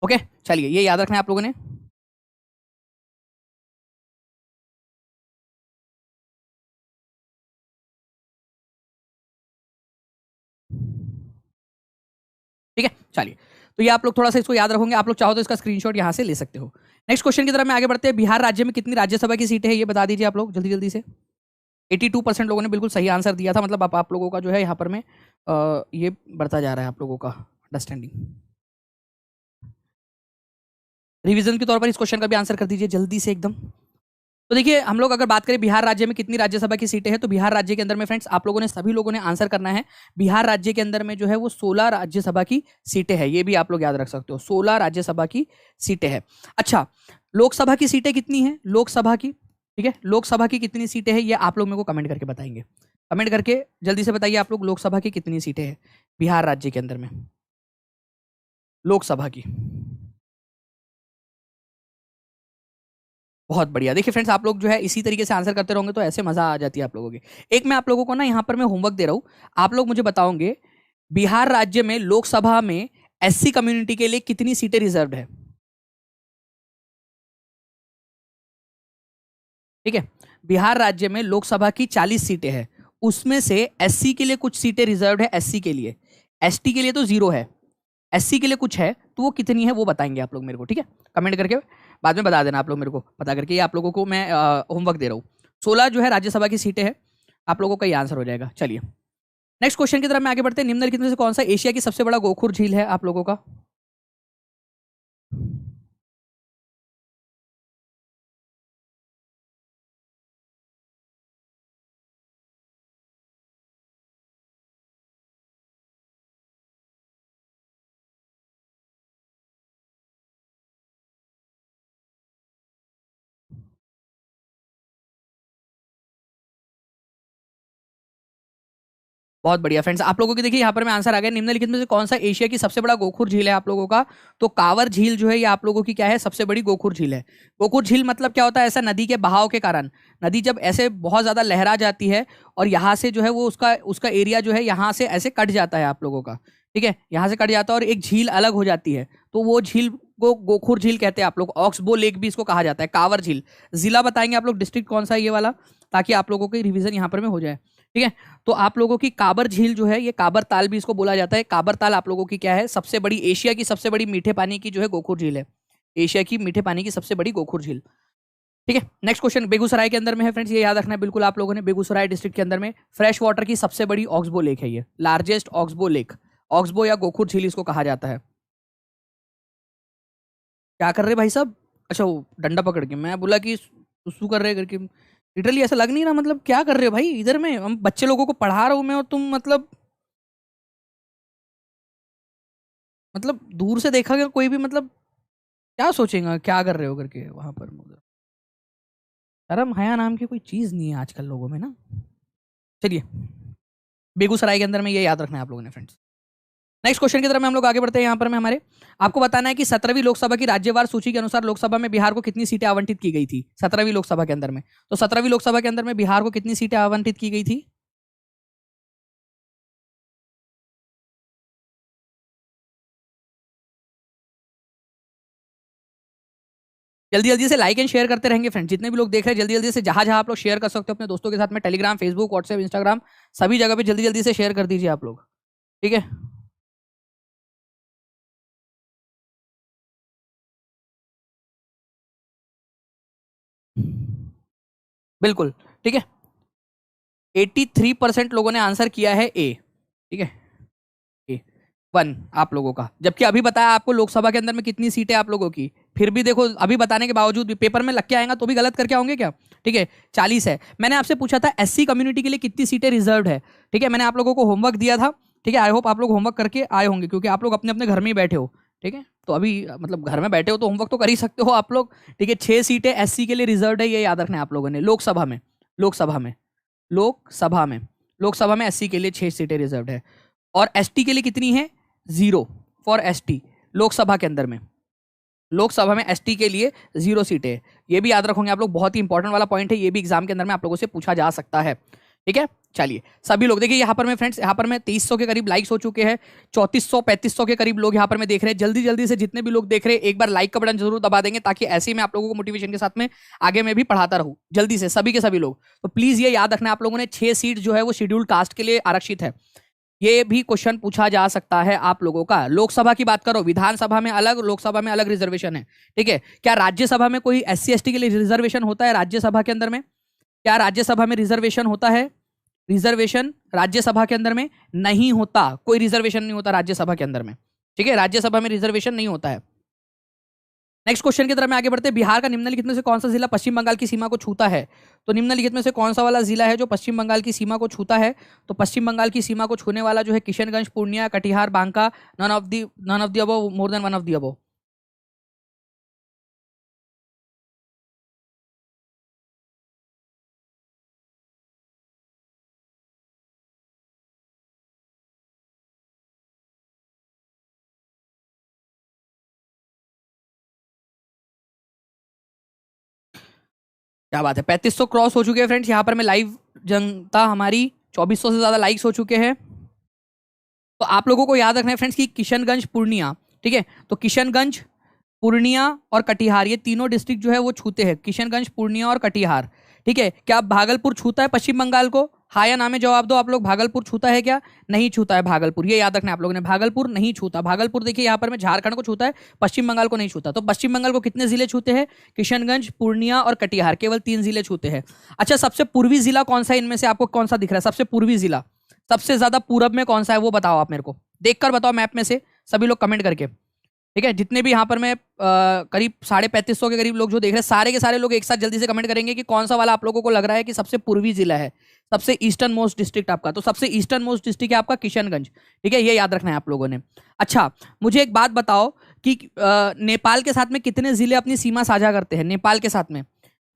ओके, चलिए ये याद रखना है आप लोगों ने। ठीक है, चलिए, तो ये आप लोग थोड़ा सा इसको याद रखोगे, आप लोग चाहो तो इसका स्क्रीनशॉट यहाँ से ले सकते हो। नेक्स्ट क्वेश्चन की तरफ में आगे बढ़ते हैं। बिहार राज्य में कितनी राज्यसभा की सीटें हैं ये बता दीजिए आप लोग जल्दी जल्दी से। 82% लोगों ने बिल्कुल सही आंसर दिया था, मतलब आप लोगों का जो है यहाँ पर में ये बढ़ता जा रहा है आप लोगों का अंडरस्टैंडिंग। रिवीजन के तौर पर इस क्वेश्चन का भी आंसर कर दीजिए जल्दी से एकदम। तो देखिए हम लोग अगर बात करें बिहार राज्य में कितनी राज्यसभा की सीटें हैं, तो बिहार राज्य के अंदर में फ्रेंड्स आप लोगों ने सभी लोगों ने आंसर करना है। बिहार राज्य के अंदर में जो है वो 16 राज्यसभा की सीटें हैं, ये भी आप लोग याद रख सकते हो, 16 राज्यसभा की सीटें हैं। अच्छा, लोकसभा की सीटें कितनी है, लोकसभा की, ठीक है, लोकसभा की कितनी सीटें हैं ये आप लोग मेरे को कमेंट करके बताएंगे, कमेंट करके जल्दी से बताइए आप लोग लोकसभा की कितनी सीटें हैं बिहार राज्य के अंदर में, लोकसभा की। बहुत बढ़िया, देखिए फ्रेंड्स आप लोग जो है इसी तरीके से आंसर करते रहोगे तो ऐसे मजा आ जाती है आप लोगों की। एक मैं आप लोगों को ना यहाँ पर मैं होमवर्क दे रहा हूँ, आप लोग मुझे बताओगे बिहार राज्य में लोकसभा में एससी कम्युनिटी के लिए कितनी सीटें रिजर्व्ड है। ठीक है। बिहार राज्य में लोकसभा की 40 सीटें हैं, उसमें से एससी के लिए कुछ सीटें रिजर्व है, एससी के लिए, एसटी के लिए तो 0 है, एससी के लिए कुछ है, तो वो कितनी है वो बताएंगे आप लोग मेरे को, ठीक है। कमेंट करके बाद में बता देना आप लोग मेरे को, पता करके। ये आप लोगों को मैं होमवर्क दे रहा हूँ। 16 जो है राज्यसभा की सीटें हैं, आप लोगों का ये आंसर हो जाएगा। चलिए नेक्स्ट क्वेश्चन की तरफ में आगे बढ़ते हैं। निम्नलिखित में से कौन सा एशिया की सबसे बड़ा गोखुर झील है आप लोगों का? बहुत बढ़िया फ्रेंड्स, आप लोगों की देखिए यहाँ पर मैं आंसर आ गया। निम्नलिखित में से कौन सा एशिया की सबसे बड़ा गोखुर झील है आप लोगों का? तो कांवर झील जो है ये आप लोगों की क्या है, सबसे बड़ी गोखुर झील है। गोखुर झील मतलब क्या होता है? ऐसा नदी के बहाव के कारण, नदी जब ऐसे बहुत ज्यादा लहरा जाती है और यहाँ से जो है वो उसका उसका एरिया जो है यहाँ से ऐसे कट जाता है आप लोगों का, ठीक है, यहाँ से कट जाता है और एक झील अलग हो जाती है, तो वो झील को गोखुर झील कहते हैं आप लोग। ऑक्सबो लेक भी इसको कहा जाता है। कांवर झील, जिला बताएंगे आप लोग, डिस्ट्रिक्ट कौन सा है ये वाला, ताकि आप लोगों की रिवीजन यहाँ पर में हो जाए, ठीक है। तो आप लोगों की काबर झील जो है, ये काबर ताल भी इसको बोला जाता है। काबर ताल आप लोगों की क्या है, सबसे बड़ी, एशिया की सबसे बड़ी मीठे पानी की जो है गोखुर झील है। एशिया की मीठे पानी की सबसे बड़ी गोखुर झील, ठीक है। नेक्स्ट क्वेश्चन बेगूसराय के अंदर में है फ्रेंड्स, ये याद रखना है बिल्कुल आप लोगों ने। बेगूसराय डिस्ट्रिक्ट के अंदर में फ्रेश वाटर की सबसे बड़ी ऑक्सबो लेक है, ये लार्जेस्ट ऑक्सबो लेक, ऑक्सबो या गोखुर झील इसको कहा जाता है। क्या कर रहे भाई साहब? अच्छा वो डंडा पकड़ के, मैं बोला कि सुसु कर रहे करके, लिटरली ऐसा लग नहीं रहा, मतलब क्या कर रहे हो भाई? इधर में हम बच्चे लोगों को पढ़ा रहा हूँ मैं और तुम मतलब दूर से देखा गया कोई भी मतलब क्या सोचेगा क्या कर रहे हो करके वहां पर। शर्म हया नाम की कोई चीज नहीं है आजकल लोगों में ना। चलिए बेगूसराय के अंदर में ये याद रखना है आप लोगों ने फ्रेंड्स। नेक्स्ट क्वेश्चन की तरफ में हम लोग आगे बढ़ते हैं। यहाँ पर में हमारे आपको बताना है कि 17वीं लोकसभा की राज्यवार सूची के अनुसार लोकसभा में बिहार को कितनी सीटें आवंटित की गई थी? 17वीं लोकसभा के अंदर में, तो 17वीं लोकसभा के अंदर में बिहार को कितनी सीटें आवंटित की गई थी? जल्दी जल्दी से लाइक एंड शेयर करते रहेंगे फ्रेंड्स, जितने भी लोग देख रहे हैं जल्दी जल्दी से, जहां जहां आप लोग शेयर कर सकते हो अपने दोस्तों के साथ में, टेलीग्राम, फेसबुक, व्हाट्सएप, इंस्टाग्राम, सभी जगह पे जल्दी जल्दी से शेयर कर दीजिए आप लोग, ठीक है। बिल्कुल, ठीक है। 83% लोगों ने आंसर किया है ए, ठीक है, ए 1 आप लोगों का। जबकि अभी बताया आपको लोकसभा के अंदर में कितनी सीटें आप लोगों की, फिर भी देखो अभी बताने के बावजूद भी पेपर में लग के आएगा तो भी गलत करके आओगे क्या? ठीक है 40 है। मैंने आपसे पूछा था एससी कम्युनिटी के लिए कितनी सीटें रिजर्व है, ठीक है, मैंने आप लोगों को होमवर्क दिया था, ठीक है। आई होप आप लोग होमवर्क करके आए होंगे, क्योंकि आप लोग अपने अपने घर में ही बैठे हो, ठीक है। तो अभी मतलब घर में बैठे हो तो होमवर्क तो कर ही सकते हो आप लोग, ठीक है। 6 सीटें एससी के लिए रिजर्व है, ये याद रखना है आप लोगों ने। लोकसभा में, लोकसभा में, लोकसभा में, लोकसभा में एससी के लिए 6 सीटें रिजर्व है। और एसटी के लिए कितनी है? 0 फॉर एसटी। लोकसभा के अंदर में, लोकसभा में एसटी के लिए 0 सीटें हैं। ये भी याद रखोगे आप लोग, बहुत ही इंपॉर्टेंट वाला पॉइंट है, ये भी एग्जाम के अंदर में आप लोगों से पूछा जा सकता है, ठीक है। चलिए सभी लोग देखिए यहाँ पर में फ्रेंड्स, यहाँ पर में 2300 के करीब लाइक्स हो चुके हैं, 3400 3500 के करीब लोग यहाँ पर में देख रहे हैं। जल्दी जल्दी से जितने भी लोग देख रहे हैं एक बार लाइक का बटन जरूर दबा देंगे, ताकि ऐसे ही मैं आप लोगों को मोटिवेशन के साथ में आगे मैं भी पढ़ाता रहूँ। जल्दी से सभी के सभी लोग, तो प्लीज ये याद रखना आप लोगों ने, 6 सीट जो है वो शेड्यूल कास्ट के लिए आरक्षित है। ये भी क्वेश्चन पूछा जा सकता है आप लोगों का। लोकसभा की बात करो, विधानसभा में अलग, लोकसभा में अलग रिजर्वेशन है, ठीक है। क्या राज्यसभा में कोई एससी एसटी के लिए रिजर्वेशन होता है? राज्यसभा के अंदर में क्या राज्यसभा में रिजर्वेशन होता है? रिजर्वेशन राज्यसभा के अंदर में नहीं होता, कोई रिजर्वेशन नहीं होता राज्यसभा के अंदर में, ठीक है। राज्यसभा में रिजर्वेशन नहीं होता है। नेक्स्ट क्वेश्चन की तरफ में आगे बढ़ते हैं। बिहार का निम्नलिखित में से कौन सा जिला पश्चिम बंगाल की सीमा को छूता है? तो निम्नलिखित में से कौन सा वाला जिला है जो पश्चिम बंगाल की सीमा को छूता है? तो पश्चिम बंगाल की सीमा को छूने वाला जो है Kishanganj, Purnia, Katihar, Banka, none of the above, more than one of the above. क्या बात है, 3500 क्रॉस हो चुके हैं फ्रेंड्स। यहाँ पर मैं लाइव जनता हमारी 2400 से ज्यादा लाइक्स हो चुके हैं। तो आप लोगों को याद रखना है फ्रेंड्स कि किशनगंज, पूर्णिया, ठीक है, तो किशनगंज, पूर्णिया और कटिहार, ये तीनों डिस्ट्रिक्ट जो है वो छूते हैं, किशनगंज, पूर्णिया और कटिहार, ठीक है, क्या भागलपुर छूता है पश्चिम बंगाल को? हाँ या ना में जवाब दो आप लोग। भागलपुर छूता है क्या? नहीं छूता है भागलपुर, ये याद रखना है आप लोगों ने। भागलपुर नहीं छूता। भागलपुर देखिए यहाँ पर मैं झारखंड को छूता है, पश्चिम बंगाल को नहीं छूता। तो पश्चिम बंगाल को कितने जिले छूते हैं? किशनगंज, पूर्णिया और कटिहार, केवल 3 जिले छूते हैं। अच्छा, सबसे पूर्वी जिला कौन सा है इनमें से? आपको कौन सा दिख रहा है सबसे पूर्वी जिला? सबसे ज्यादा पूरब में कौन सा है वो बताओ आप मेरे को, देखकर बताओ मैप में से, सभी लोग कमेंट करके। ठीक है, जितने भी यहाँ पर मैं करीब 3550 के करीब लोग जो देख रहे हैं, सारे के सारे लोग एक साथ जल्दी से कमेंट करेंगे कि कौन सा वाला आप लोगों को लग रहा है कि सबसे पूर्वी जिला है, सबसे ईस्टर्न मोस्ट डिस्ट्रिक्ट आपका। तो सबसे ईस्टर्न मोस्ट डिस्ट्रिक्ट है आपका किशनगंज। ठीक है, ये याद रखना है आप लोगों ने। अच्छा, मुझे एक बात बताओ कि नेपाल के साथ में कितने जिले अपनी सीमा साझा करते हैं? नेपाल के साथ में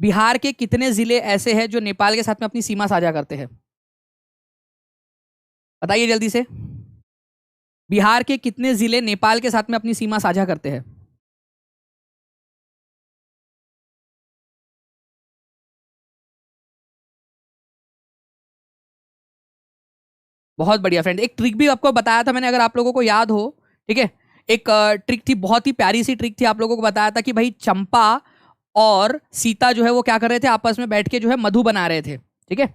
बिहार के कितने जिले ऐसे हैं जो नेपाल के साथ में अपनी सीमा साझा करते हैं? बताइए जल्दी से। बिहार के कितने जिले नेपाल के साथ में अपनी सीमा साझा करते हैं? बहुत बढ़िया फ्रेंड। एक ट्रिक भी आपको बताया था मैंने, अगर आप लोगों को याद हो। ठीक है, एक ट्रिक थी, बहुत ही प्यारी सी ट्रिक थी, आप लोगों को बताया था कि भाई चंपा और सीता जो है वो क्या कर रहे थे, आपस में बैठ के जो है मधु बना रहे थे। ठीक है,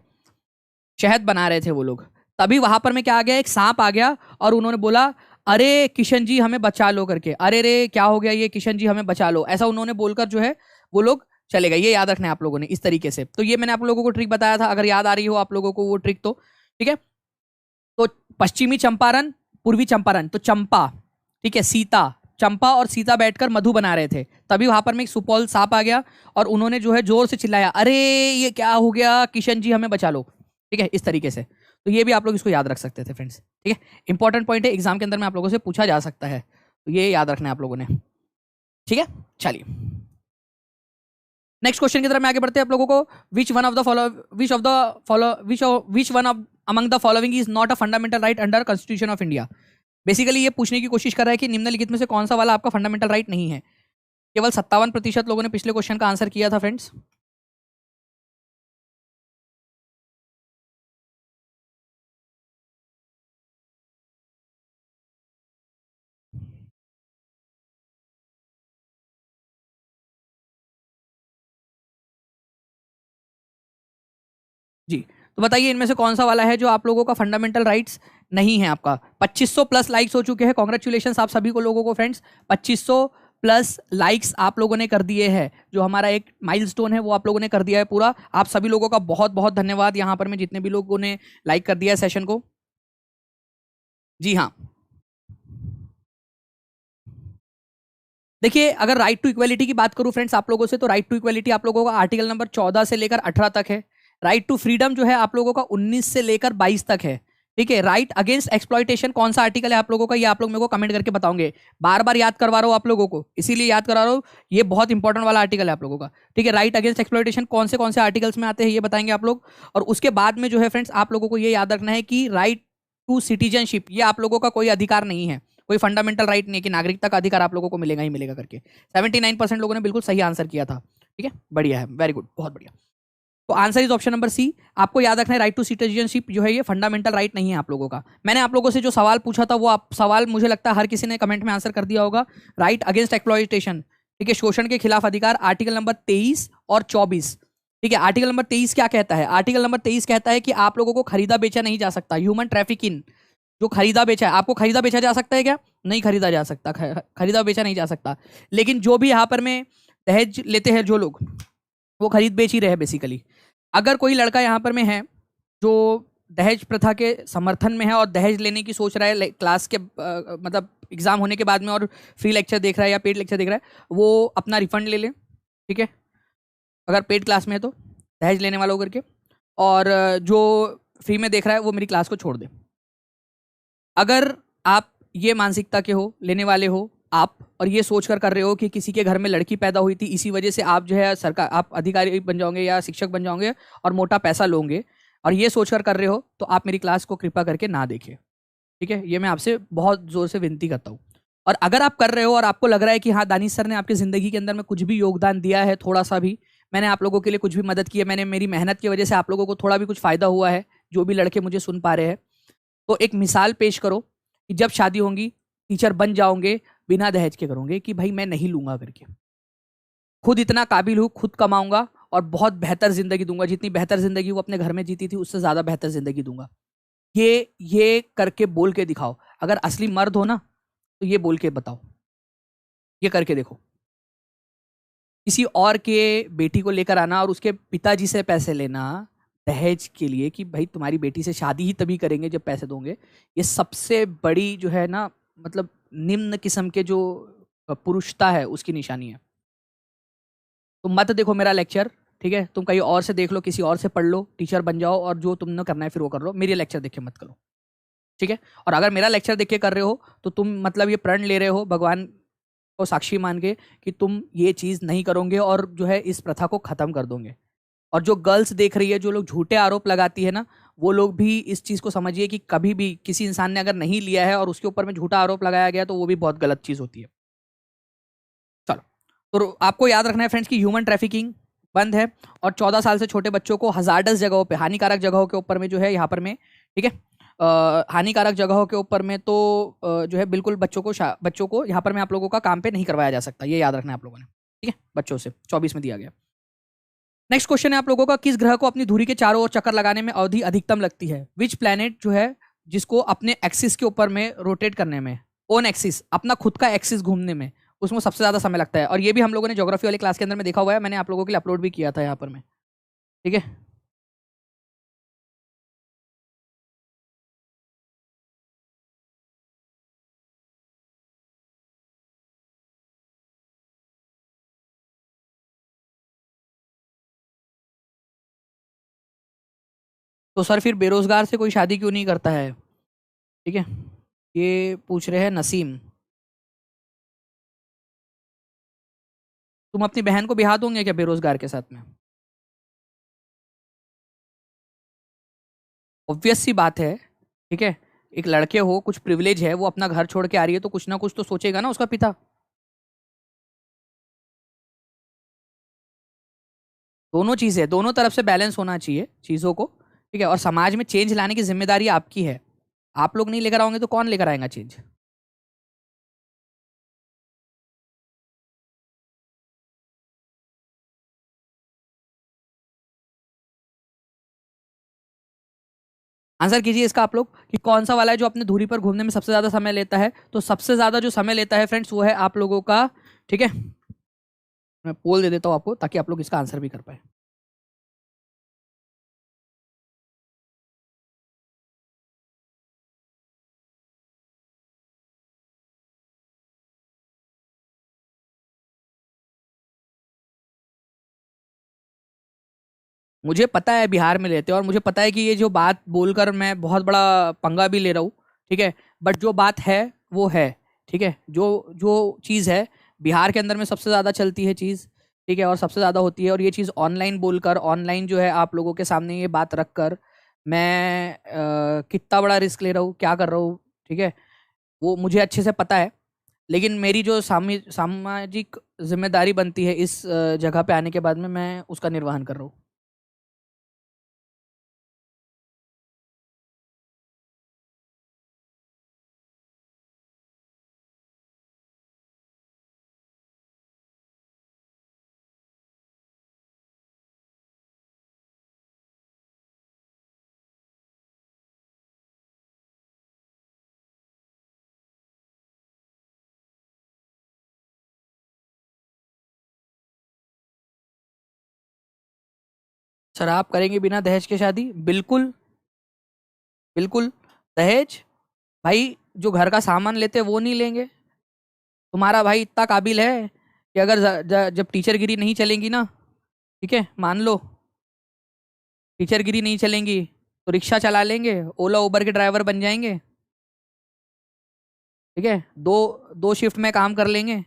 शहद बना रहे थे वो लोग। तभी वहां पर में क्या आ गया, एक सांप आ गया और उन्होंने बोला अरे किशन जी हमें बचा लो करके। अरे रे क्या हो गया ये, किशन जी हमें बचा लो, ऐसा उन्होंने बोलकर जो है वो लोग चले गए। ये याद रखना है आप लोगों ने इस तरीके से। तो ये मैंने आप लोगों को ट्रिक बताया था, अगर याद आ रही हो आप लोगों को वो ट्रिक तो। ठीक है, तो पश्चिमी चंपारण, पूर्वी चंपारण, तो चंपा, ठीक है, सीता, चंपा और सीता बैठकर मधु बना रहे थे। तभी वहां पर में एक सुपौल सांप आ गया और उन्होंने जो है जोर से चिल्लाया अरे ये क्या हो गया, किशन जी हमें बचा लो। ठीक है, इस तरीके से। तो ये भी आप लोग इसको याद रख सकते थे फ्रेंड्स। ठीक है, इंपॉर्टेंट पॉइंट है, एग्जाम के अंदर में आप लोगों से पूछा जा सकता है, तो ये याद रखना है आप लोगों ने। ठीक है, चलिए नेक्स्ट क्वेश्चन की तरफ में आगे बढ़ते हैं आप लोगों को। Which one of the follow which of the follow which one of among the following is not a fundamental right under constitution of India? Basically ये पूछने की कोशिश कर रहा है कि निम्नलिखित में से कौन सा वाला आपका फंडामेंटल राइट नहीं है। केवल 57% लोगों ने पिछले क्वेश्चन का आंसर किया था फ्रेंड्स। जी, तो बताइए इनमें से कौन सा वाला है जो आप लोगों का फंडामेंटल राइट्स नहीं है आपका। 2500 प्लस लाइक्स हो चुके हैं, कॉन्ग्रेचुलेशन आप सभी को लोगों को फ्रेंड्स। 2500 प्लस लाइक्स आप लोगों ने कर दिए हैं, जो हमारा एक माइलस्टोन है वो आप लोगों ने कर दिया है पूरा। आप सभी लोगों का बहुत बहुत धन्यवाद यहाँ पर, मैं जितने भी लोगों ने लाइक कर दिया है सेशन को। जी हाँ, देखिए अगर राइट टू इक्वलिटी की बात करूं फ्रेंड्स आप लोगों से, तो राइट टू इक्वलिटी आप लोगों का आर्टिकल नंबर 14 से लेकर 18 तक है। राइट टू फ्रीडम जो है आप लोगों का 19 से लेकर 22 तक है। ठीक है, राइट अगेंस्ट एक्सप्लॉइटेशन कौन सा आर्टिकल है आप लोगों का, ये आप लोग मेरे को कमेंट करके बताओगे। बार बार याद करवा रहा हूं आप लोगों को, इसीलिए याद करा रहा हूं, ये बहुत इंपॉर्टेंट वाला आर्टिकल है आप लोगों का। ठीक है, राइट अगेंस्ट एक्सप्लॉइटेशन कौन से आर्टिकल्स में आते हैं ये बताएंगे आप लोग। और उसके बाद में जो है फ्रेंड्स आप लोगों को ये याद रखना है कि राइट टू सिटीजनशिप, ये आप लोगों का कोई अधिकार नहीं है, कोई फंडामेंटल राइट नहीं है कि नागरिकता का अधिकार आप लोगों को मिलेगा ही मिलेगा करके। 79% लोगों ने बिल्कुल सही आंसर किया था। ठीक है, बढ़िया है, वेरी गुड, बहुत बढ़िया। तो answer is option number C. आपको याद रखना है राइट टू सिटीजनशिप जो है ये फंडामेंटल राइट नहीं है आप लोगों का। मैंने आप लोगों से जो सवाल पूछा था वो आप सवाल मुझे लगता है हर किसी ने कमेंट में आंसर कर दिया होगा। राइट अगेंस्ट एक्सप्लॉइटेशन, ठीक है, शोषण के खिलाफ अधिकार, आर्टिकल नंबर 23 और 24। ठीक है, आर्टिकल नंबर 23 क्या कहता है? आर्टिकल नंबर 23 कहता है कि आप लोगों को खरीदा बेचा नहीं जा सकता। ह्यूमन ट्रैफिकिंग, जो खरीदा बेचा है, आपको खरीदा बेचा जा सकता है क्या? नहीं खरीदा जा सकता, खरीदा बेचा नहीं जा सकता। लेकिन जो भी यहाँ पर में दहेज लेते हैं जो लोग, वो खरीद बेच ही रहे बेसिकली। अगर कोई लड़का यहाँ पर में है जो दहेज प्रथा के समर्थन में है और दहेज लेने की सोच रहा है क्लास के मतलब एग्जाम होने के बाद में, और फ्री लेक्चर देख रहा है या पेड लेक्चर देख रहा है, वो अपना रिफंड ले ले। ठीक है, अगर पेड क्लास में है तो दहेज लेने वालों करके, और जो फ्री में देख रहा है वो मेरी क्लास को छोड़ दे। अगर आप ये मानसिकता के हो, लेने वाले हो आप, और ये सोच कर रहे हो कि किसी के घर में लड़की पैदा हुई थी, इसी वजह से आप जो है सरकार, आप अधिकारी बन जाओगे या शिक्षक बन जाओगे और मोटा पैसा लोगे, और ये सोच कर रहे हो, तो आप मेरी क्लास को कृपा करके ना देखें। ठीक है, ये मैं आपसे बहुत जोर से विनती करता हूँ। और अगर आप कर रहे हो और आपको लग रहा है कि हाँ दानिश सर ने आपकी ज़िंदगी के अंदर में कुछ भी योगदान दिया है, थोड़ा सा भी, मैंने आप लोगों के लिए कुछ भी मदद की है, मैंने मेरी मेहनत की वजह से आप लोगों को थोड़ा भी कुछ फ़ायदा हुआ है, जो भी लड़के मुझे सुन पा रहे हैं, तो एक मिसाल पेश करो कि जब शादी होंगी टीचर बन जाओगे, बिना दहेज के करोगे कि भाई मैं नहीं लूंगा करके, खुद इतना काबिल हूँ, खुद कमाऊंगा और बहुत बेहतर जिंदगी दूंगा, जितनी बेहतर जिंदगी वो अपने घर में जीती थी उससे ज्यादा बेहतर जिंदगी दूंगा। ये करके बोल के दिखाओ। अगर असली मर्द हो ना तो ये बोल के बताओ, ये करके देखो। किसी और के बेटी को लेकर आना और उसके पिताजी से पैसे लेना दहेज के लिए कि भाई तुम्हारी बेटी से शादी ही तभी करेंगे जब पैसे दोगे, ये सबसे बड़ी जो है ना, मतलब निम्न किस्म के जो पुरुषता है उसकी निशानी है। तुम मत देखो मेरा लेक्चर, ठीक है? तुम कहीं और से देख लो, किसी और से पढ़ लो, टीचर बन जाओ और जो तुमने करना है फिर वो कर लो, मेरी लेक्चर देख के मत करो, ठीक है? और अगर मेरा लेक्चर देख के कर रहे हो तो तुम मतलब ये प्रण ले रहे हो भगवान को साक्षी मान के कि तुम ये चीज़ नहीं करोगे और जो है इस प्रथा को ख़त्म कर दोगे। और जो गर्ल्स देख रही है, जो लोग झूठे आरोप लगाती है ना, वो लोग भी इस चीज़ को समझिए कि कभी भी किसी इंसान ने अगर नहीं लिया है और उसके ऊपर में झूठा आरोप लगाया गया तो वो भी बहुत गलत चीज़ होती है। चलो, तो आपको याद रखना है फ्रेंड्स कि ह्यूमन ट्रैफिकिंग बंद है और 14 साल से छोटे बच्चों को हजार्डस जगहों पे, हानिकारक जगहों के ऊपर में जो है यहाँ पर में, ठीक है, हानिकारक जगहों के ऊपर में तो जो है बिल्कुल बच्चों को यहाँ पर में आप लोगों का काम पे नहीं करवाया जा सकता, ये याद रखना है आप लोगों ने, ठीक है? बच्चों से 24 में दिया गया। नेक्स्ट क्वेश्चन है आप लोगों का, किस ग्रह को अपनी धुरी के चारों ओर चक्कर लगाने में अवधि अधिकतम लगती है? विच प्लैनेट जो है जिसको अपने एक्सिस के ऊपर में रोटेट करने में, ओन एक्सिस, अपना खुद का एक्सिस घूमने में, उसमें सबसे ज्यादा समय लगता है। और ये भी हम लोगों ने ज्योग्राफी वाली क्लास के अंदर में देखा हुआ है, मैंने आप लोगों के लिए अपलोड भी किया था यहाँ पर में, ठीक है? तो सर फिर बेरोजगार से कोई शादी क्यों नहीं करता है, ठीक है? ये पूछ रहे हैं नसीम। तुम अपनी बहन को बिहा दोगे क्या बेरोजगार के साथ में? ऑब्वियस सी बात है, ठीक है? एक लड़के हो, कुछ प्रिविलेज है, वो अपना घर छोड़ के आ रही है तो कुछ ना कुछ तो सोचेगा ना उसका पिता। दोनों चीजें, दोनों तरफ से बैलेंस होना चाहिए चीजों को, ठीक है? और समाज में चेंज लाने की जिम्मेदारी आपकी है। आप लोग नहीं लेकर आओगे तो कौन लेकर आएगा चेंज? आंसर कीजिए इसका आप लोग कि कौन सा वाला है जो अपने धुरी पर घूमने में सबसे ज्यादा समय लेता है। तो सबसे ज्यादा जो समय लेता है फ्रेंड्स वो है आप लोगों का, ठीक है? मैं पोल दे देता हूं आपको ताकि आप लोग इसका आंसर भी कर पाए। मुझे पता है बिहार में लेते हैं और मुझे पता है कि ये जो बात बोलकर मैं बहुत बड़ा पंगा भी ले रहा हूँ, ठीक है? बट जो बात है वो है, ठीक है? जो जो चीज़ है बिहार के अंदर में सबसे ज़्यादा चलती है चीज़, ठीक है? और सबसे ज़्यादा होती है, और ये चीज़ ऑनलाइन बोलकर, ऑनलाइन जो है आप लोगों के सामने ये बात रख कर मैं कितना बड़ा रिस्क ले रहा हूँ, क्या कर रहा हूँ, ठीक है? वो मुझे अच्छे से पता है। लेकिन मेरी जो सामाजिक जिम्मेदारी बनती है इस जगह पे आने के बाद में, मैं उसका निर्वहन कर रहा हूँ। सर आप करेंगे बिना दहेज के शादी? बिल्कुल, बिल्कुल। दहेज, भाई जो घर का सामान लेते हैं वो नहीं लेंगे। तुम्हारा भाई इतना काबिल है कि अगर जब टीचर गिरी नहीं चलेंगी ना, ठीक है, मान लो टीचर गिरी नहीं चलेंगी तो रिक्शा चला लेंगे, ओला उबर के ड्राइवर बन जाएंगे, ठीक है? दो दो शिफ्ट में काम कर लेंगे,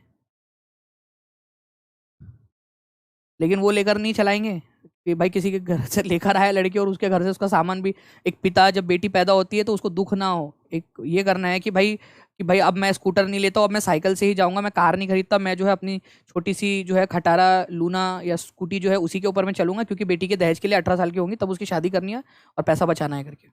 लेकिन वो लेकर नहीं चलाएंगे कि भाई किसी के घर से लेकर आया लड़की और उसके घर से उसका सामान भी। एक पिता जब बेटी पैदा होती है तो उसको दुख ना हो, एक ये करना है कि भाई अब मैं स्कूटर नहीं लेता, अब मैं साइकिल से ही जाऊंगा, मैं कार नहीं खरीदता, मैं जो है अपनी छोटी सी जो है खटारा लूना या स्कूटी जो है उसी के ऊपर मैं चलूंगा, क्योंकि बेटी के दहेज के लिए 18 साल की होंगी तब उसकी शादी करनी है और पैसा बचाना है करके।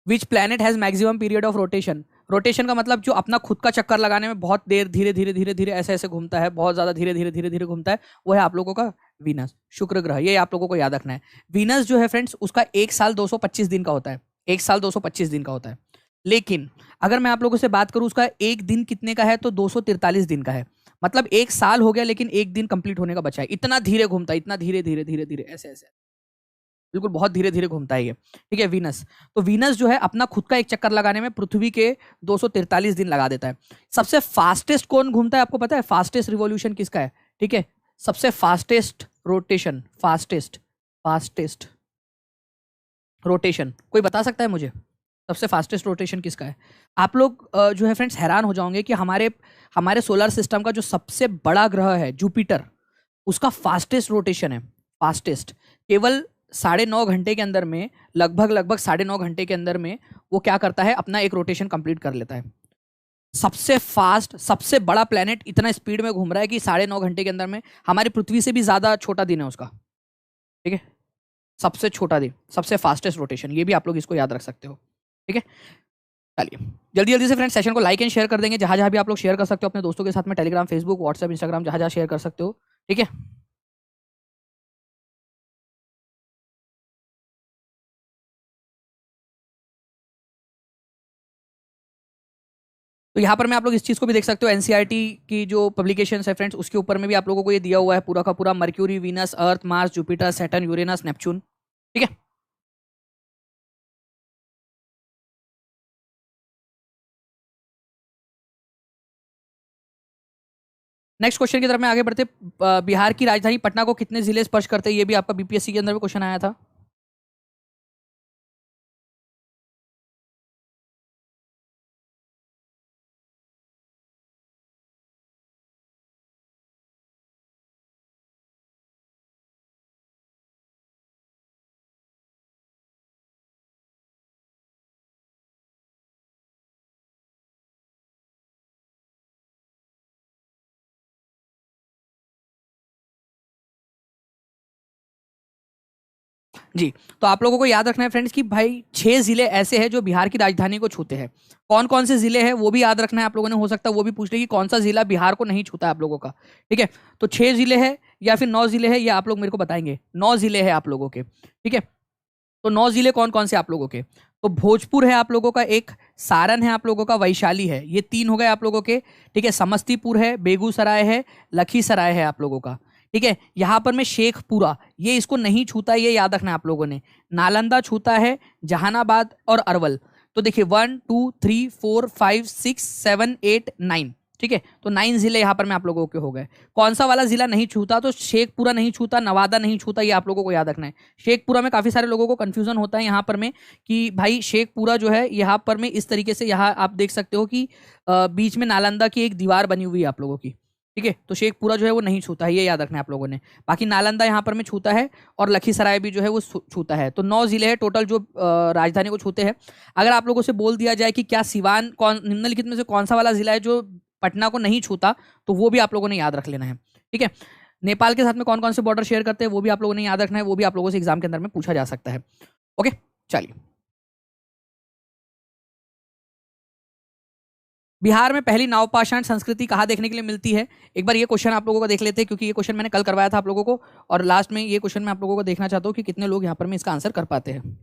Which planet has maximum period of rotation? Rotation का मतलब जो अपना खुद का चक्कर लगाने में बहुत देर धीरे धीरे धीरे धीरे ऐसे ऐसे घूमता है, बहुत ज्यादा धीरे धीरे धीरे धीरे घूमता है, वो है आप लोगों का वीनस, शुक्र ग्रह। ये आप लोगों को याद रखना है। वीनस जो है फ्रेंड्स, उसका 1 साल 225 दिन का होता है, 1 साल 225 दिन का होता है। लेकिन अगर मैं आप लोगों से बात करूं उसका एक दिन कितने का है, तो 243 दिन का है। मतलब 1 साल हो गया लेकिन एक दिन कंप्लीट होने का बचा है। इतना धीरे घूमता है, इतना धीरे धीरे धीरे धीरे ऐसे ऐसे, बिल्कुल बहुत धीरे धीरे घूमता है ये, ठीक है, वीनस। तो वीनस जो है अपना खुद का एक चक्कर लगाने में पृथ्वी के 243 दिन लगा देता है। सबसे फास्टेस्ट कौन घूमता है आपको पता है? फास्टेस्ट रिवॉल्यूशन किसका है? ठीक है, सबसे फास्टेस्ट रोटेशन, फास्टेस्ट रोटेशन कोई बता सकता है मुझे? सबसे फास्टेस्ट रोटेशन किसका है? आप लोग जो है फ्रेंड्स हैरान हो जाओगे कि हमारे सोलर सिस्टम का जो सबसे बड़ा ग्रह है जुपिटर, उसका फास्टेस्ट रोटेशन है, फास्टेस्ट। केवल 9.5 घंटे के अंदर में, लगभग 9.5 घंटे के अंदर में वो क्या करता है, अपना एक रोटेशन कंप्लीट कर लेता है। सबसे फास्ट, सबसे बड़ा प्लेनेट इतना स्पीड में घूम रहा है कि 9.5 घंटे के अंदर में हमारी पृथ्वी से भी ज्यादा छोटा दिन है उसका, ठीक है, सबसे छोटा दिन, सबसे फास्टेस्ट रोटेशन। ये भी आप लोग इसको याद रख सकते हो, ठीक है। चलिए जल्दी जल्दी से फ्रेंड्स सेशन को लाइक एंड शेयर कर देंगे, जहां जहां भी आप लोग शेयर कर सकते हो अपने दोस्तों के साथ में, टेलीग्राम, फेसबुक, व्हाट्सएप, इंस्टाग्राम, जहां जहां शेयर कर सकते हो, ठीक है। तो यहाँ पर मैं आप लोग इस चीज़ को भी देख सकते हो, एनसीईआरटी की जो पब्लिकेशंस है फ्रेंड्स, उसके ऊपर में भी आप लोगों को ये दिया हुआ है पूरा का पूरा, Mercury, Venus, Earth, Mars, Jupiter, Saturn, Uranus, Neptune, ठीक है। नेक्स्ट क्वेश्चन की तरफ में आगे बढ़ते। बिहार की राजधानी पटना को कितने जिले स्पर्श करते हैं? ये भी आपका बीपीएससी के अंदर में क्वेश्चन आया था। जी, तो आप लोगों को याद रखना है फ्रेंड्स कि भाई 6 जिले ऐसे हैं जो बिहार की राजधानी को छूते हैं। कौन कौन से जिले हैं वो भी याद रखना है आप लोगों ने। हो सकता है वो भी पूछ ले कि कौन सा जिला बिहार को नहीं छूता है आप लोगों का, ठीक है। तो 6 जिले हैं या फिर 9 जिले हैं, ये आप लोग मेरे को बताएंगे। 9 जिले हैं आप लोगों के, ठीक है। तो 9 जिले कौन कौन से आप लोगों के? तो भोजपुर है आप लोगों का एक, सारण है आप लोगों का, वैशाली है, ये 3 हो गए आप लोगों के, ठीक है। समस्तीपुर है, बेगूसराय है, लखीसराय है आप लोगों का, ठीक है। यहां पर में शेखपुरा, ये इसको नहीं छूता, ये याद रखना है आप लोगों ने। नालंदा छूता है, जहानाबाद और अरवल। तो देखिए 1 2 3 4 5 6 7 8 9, ठीक है। तो 9 जिले यहाँ पर में आप लोगों के हो गए। कौन सा वाला जिला नहीं छूता? तो शेखपुरा नहीं छूता, नवादा नहीं छूता, ये आप लोगों को याद रखना है। शेखपुरा में काफी सारे लोगों को कंफ्यूजन होता है यहाँ पर में कि भाई शेखपुरा जो है यहाँ पर में इस तरीके से, यहाँ आप देख सकते हो कि बीच में नालंदा की एक दीवार बनी हुई है आप लोगों की, ठीक है। तो शेखपुरा जो है वो नहीं छूता है, ये याद रखना है आप लोगों ने। बाकी नालंदा यहाँ पर में छूता है और लखीसराय भी जो है वो छूता है। तो 9 जिले हैं टोटल जो राजधानी को छूते हैं। अगर आप लोगों से बोल दिया जाए कि क्या सिवान कौन निम्नलिखित में से कौन सा वाला जिला है जो पटना को नहीं छूता, तो वो भी आप लोगों ने याद रख लेना है, ठीक है। नेपाल के साथ में कौन कौन से बॉर्डर शेयर करते हैं वो भी आप लोगों ने याद रखना है, वो भी आप लोगों से एग्जाम के अंदर में पूछा जा सकता है। ओके, चलिए। बिहार में पहली नवपाषाण संस्कृति कहाँ देखने के लिए मिलती है? एक बार ये क्वेश्चन आप लोगों को देख लेते हैं, क्योंकि ये क्वेश्चन मैंने कल करवाया था आप लोगों को, और लास्ट में ये क्वेश्चन मैं आप लोगों को देखना चाहता हूँ कि कितने लोग यहाँ पर में इसका आंसर कर पाते हैं।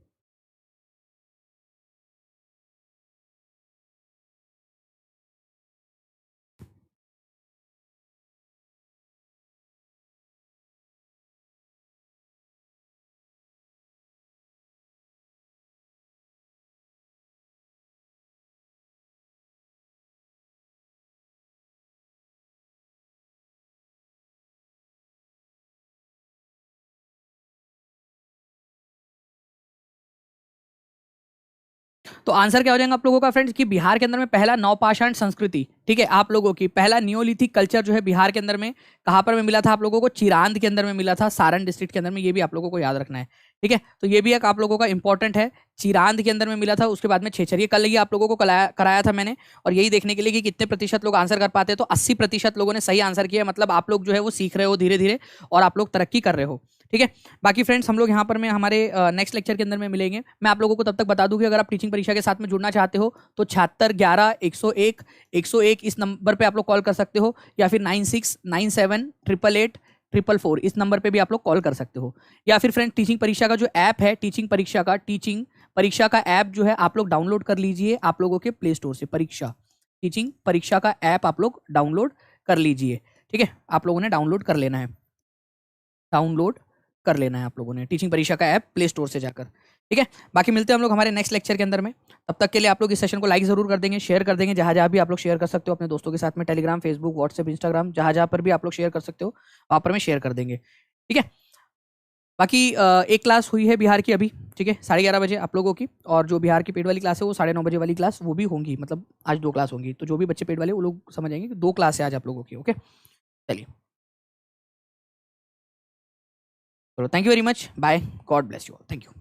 तो आंसर क्या हो जाएगा आप लोगों का फ्रेंड्स कि बिहार के अंदर में पहला नवपाषाण संस्कृति, ठीक है, आप लोगों की पहला नियोलिथिक कल्चर जो है बिहार के अंदर में कहां पर में मिला था? आप लोगों को चिरांद के अंदर में मिला था, सारण डिस्ट्रिक्ट के अंदर में। ये भी आप लोगों को याद रखना है, ठीक है। तो ये भी एक आप लोगों का इंपॉर्टेंट है, चिरांद के अंदर में मिला था, उसके बाद में छेछर। ये कल ही आप लोगों को कराया था मैंने, और यही देखने के लिए कि कितने प्रतिशत लोग आंसर कर पाते हैं। तो 80% लोगों ने सही आंसर किया, मतलब आप लोग जो है वो सीख रहे हो धीरे धीरे और आप लोग तरक्की कर रहे हो, ठीक है। बाकी फ्रेंड्स हम लोग यहाँ पर में हमारे नेक्स्ट लेक्चर के अंदर में मिलेंगे। मैं आप लोगों को तब तक बता दूं कि अगर आप टीचिंग परीक्षा के साथ में जुड़ना चाहते हो तो 7611 101 इस नंबर पे आप लोग कॉल कर सकते हो, या फिर 9697888844 इस नंबर पे भी आप लोग कॉल कर सकते हो। या फिर फ्रेंड टीचिंग परीक्षा का जो ऐप है, टीचिंग परीक्षा का ऐप जो है आप लोग डाउनलोड कर लीजिए आप लोगों के प्ले स्टोर से। टीचिंग परीक्षा का ऐप आप लोग डाउनलोड कर लीजिए। ठीक है, आप लोगों ने डाउनलोड कर लेना है, आप लोगों ने टीचिंग परीक्षा का ऐप प्ले स्टोर से जाकर। ठीक है, बाकी मिलते हैं हम लोग हमारे नेक्स्ट लेक्चर के अंदर में। तब तक के लिए आप लोग इस सेशन को लाइक जरूर कर देंगे, शेयर कर देंगे, जहां जहां भी आप लोग शेयर कर सकते हो अपने दोस्तों के साथ में, टेलीग्राम, फेसबुक, व्हाट्सएप, इंस्टाग्राम, जहां जहां पर भी आप लोग शेयर कर सकते हो वहां पर में शेयर कर देंगे। ठीक है, बाकी एक क्लास हुई है बिहार की अभी, ठीक है, 11:30 बजे आप लोगों की, और जो बिहार की पेड वाली क्लास है वो 9:30 बजे वाली क्लास वो भी होंगी, मतलब आज 2 क्लास होंगी। तो जो भी बच्चे पेड वाले वो लोग समझ आएंगे कि 2 क्लास है आज आप लोगों की। ओके, चलिए, चलो, thank you very much, bye, God bless you all, thank you.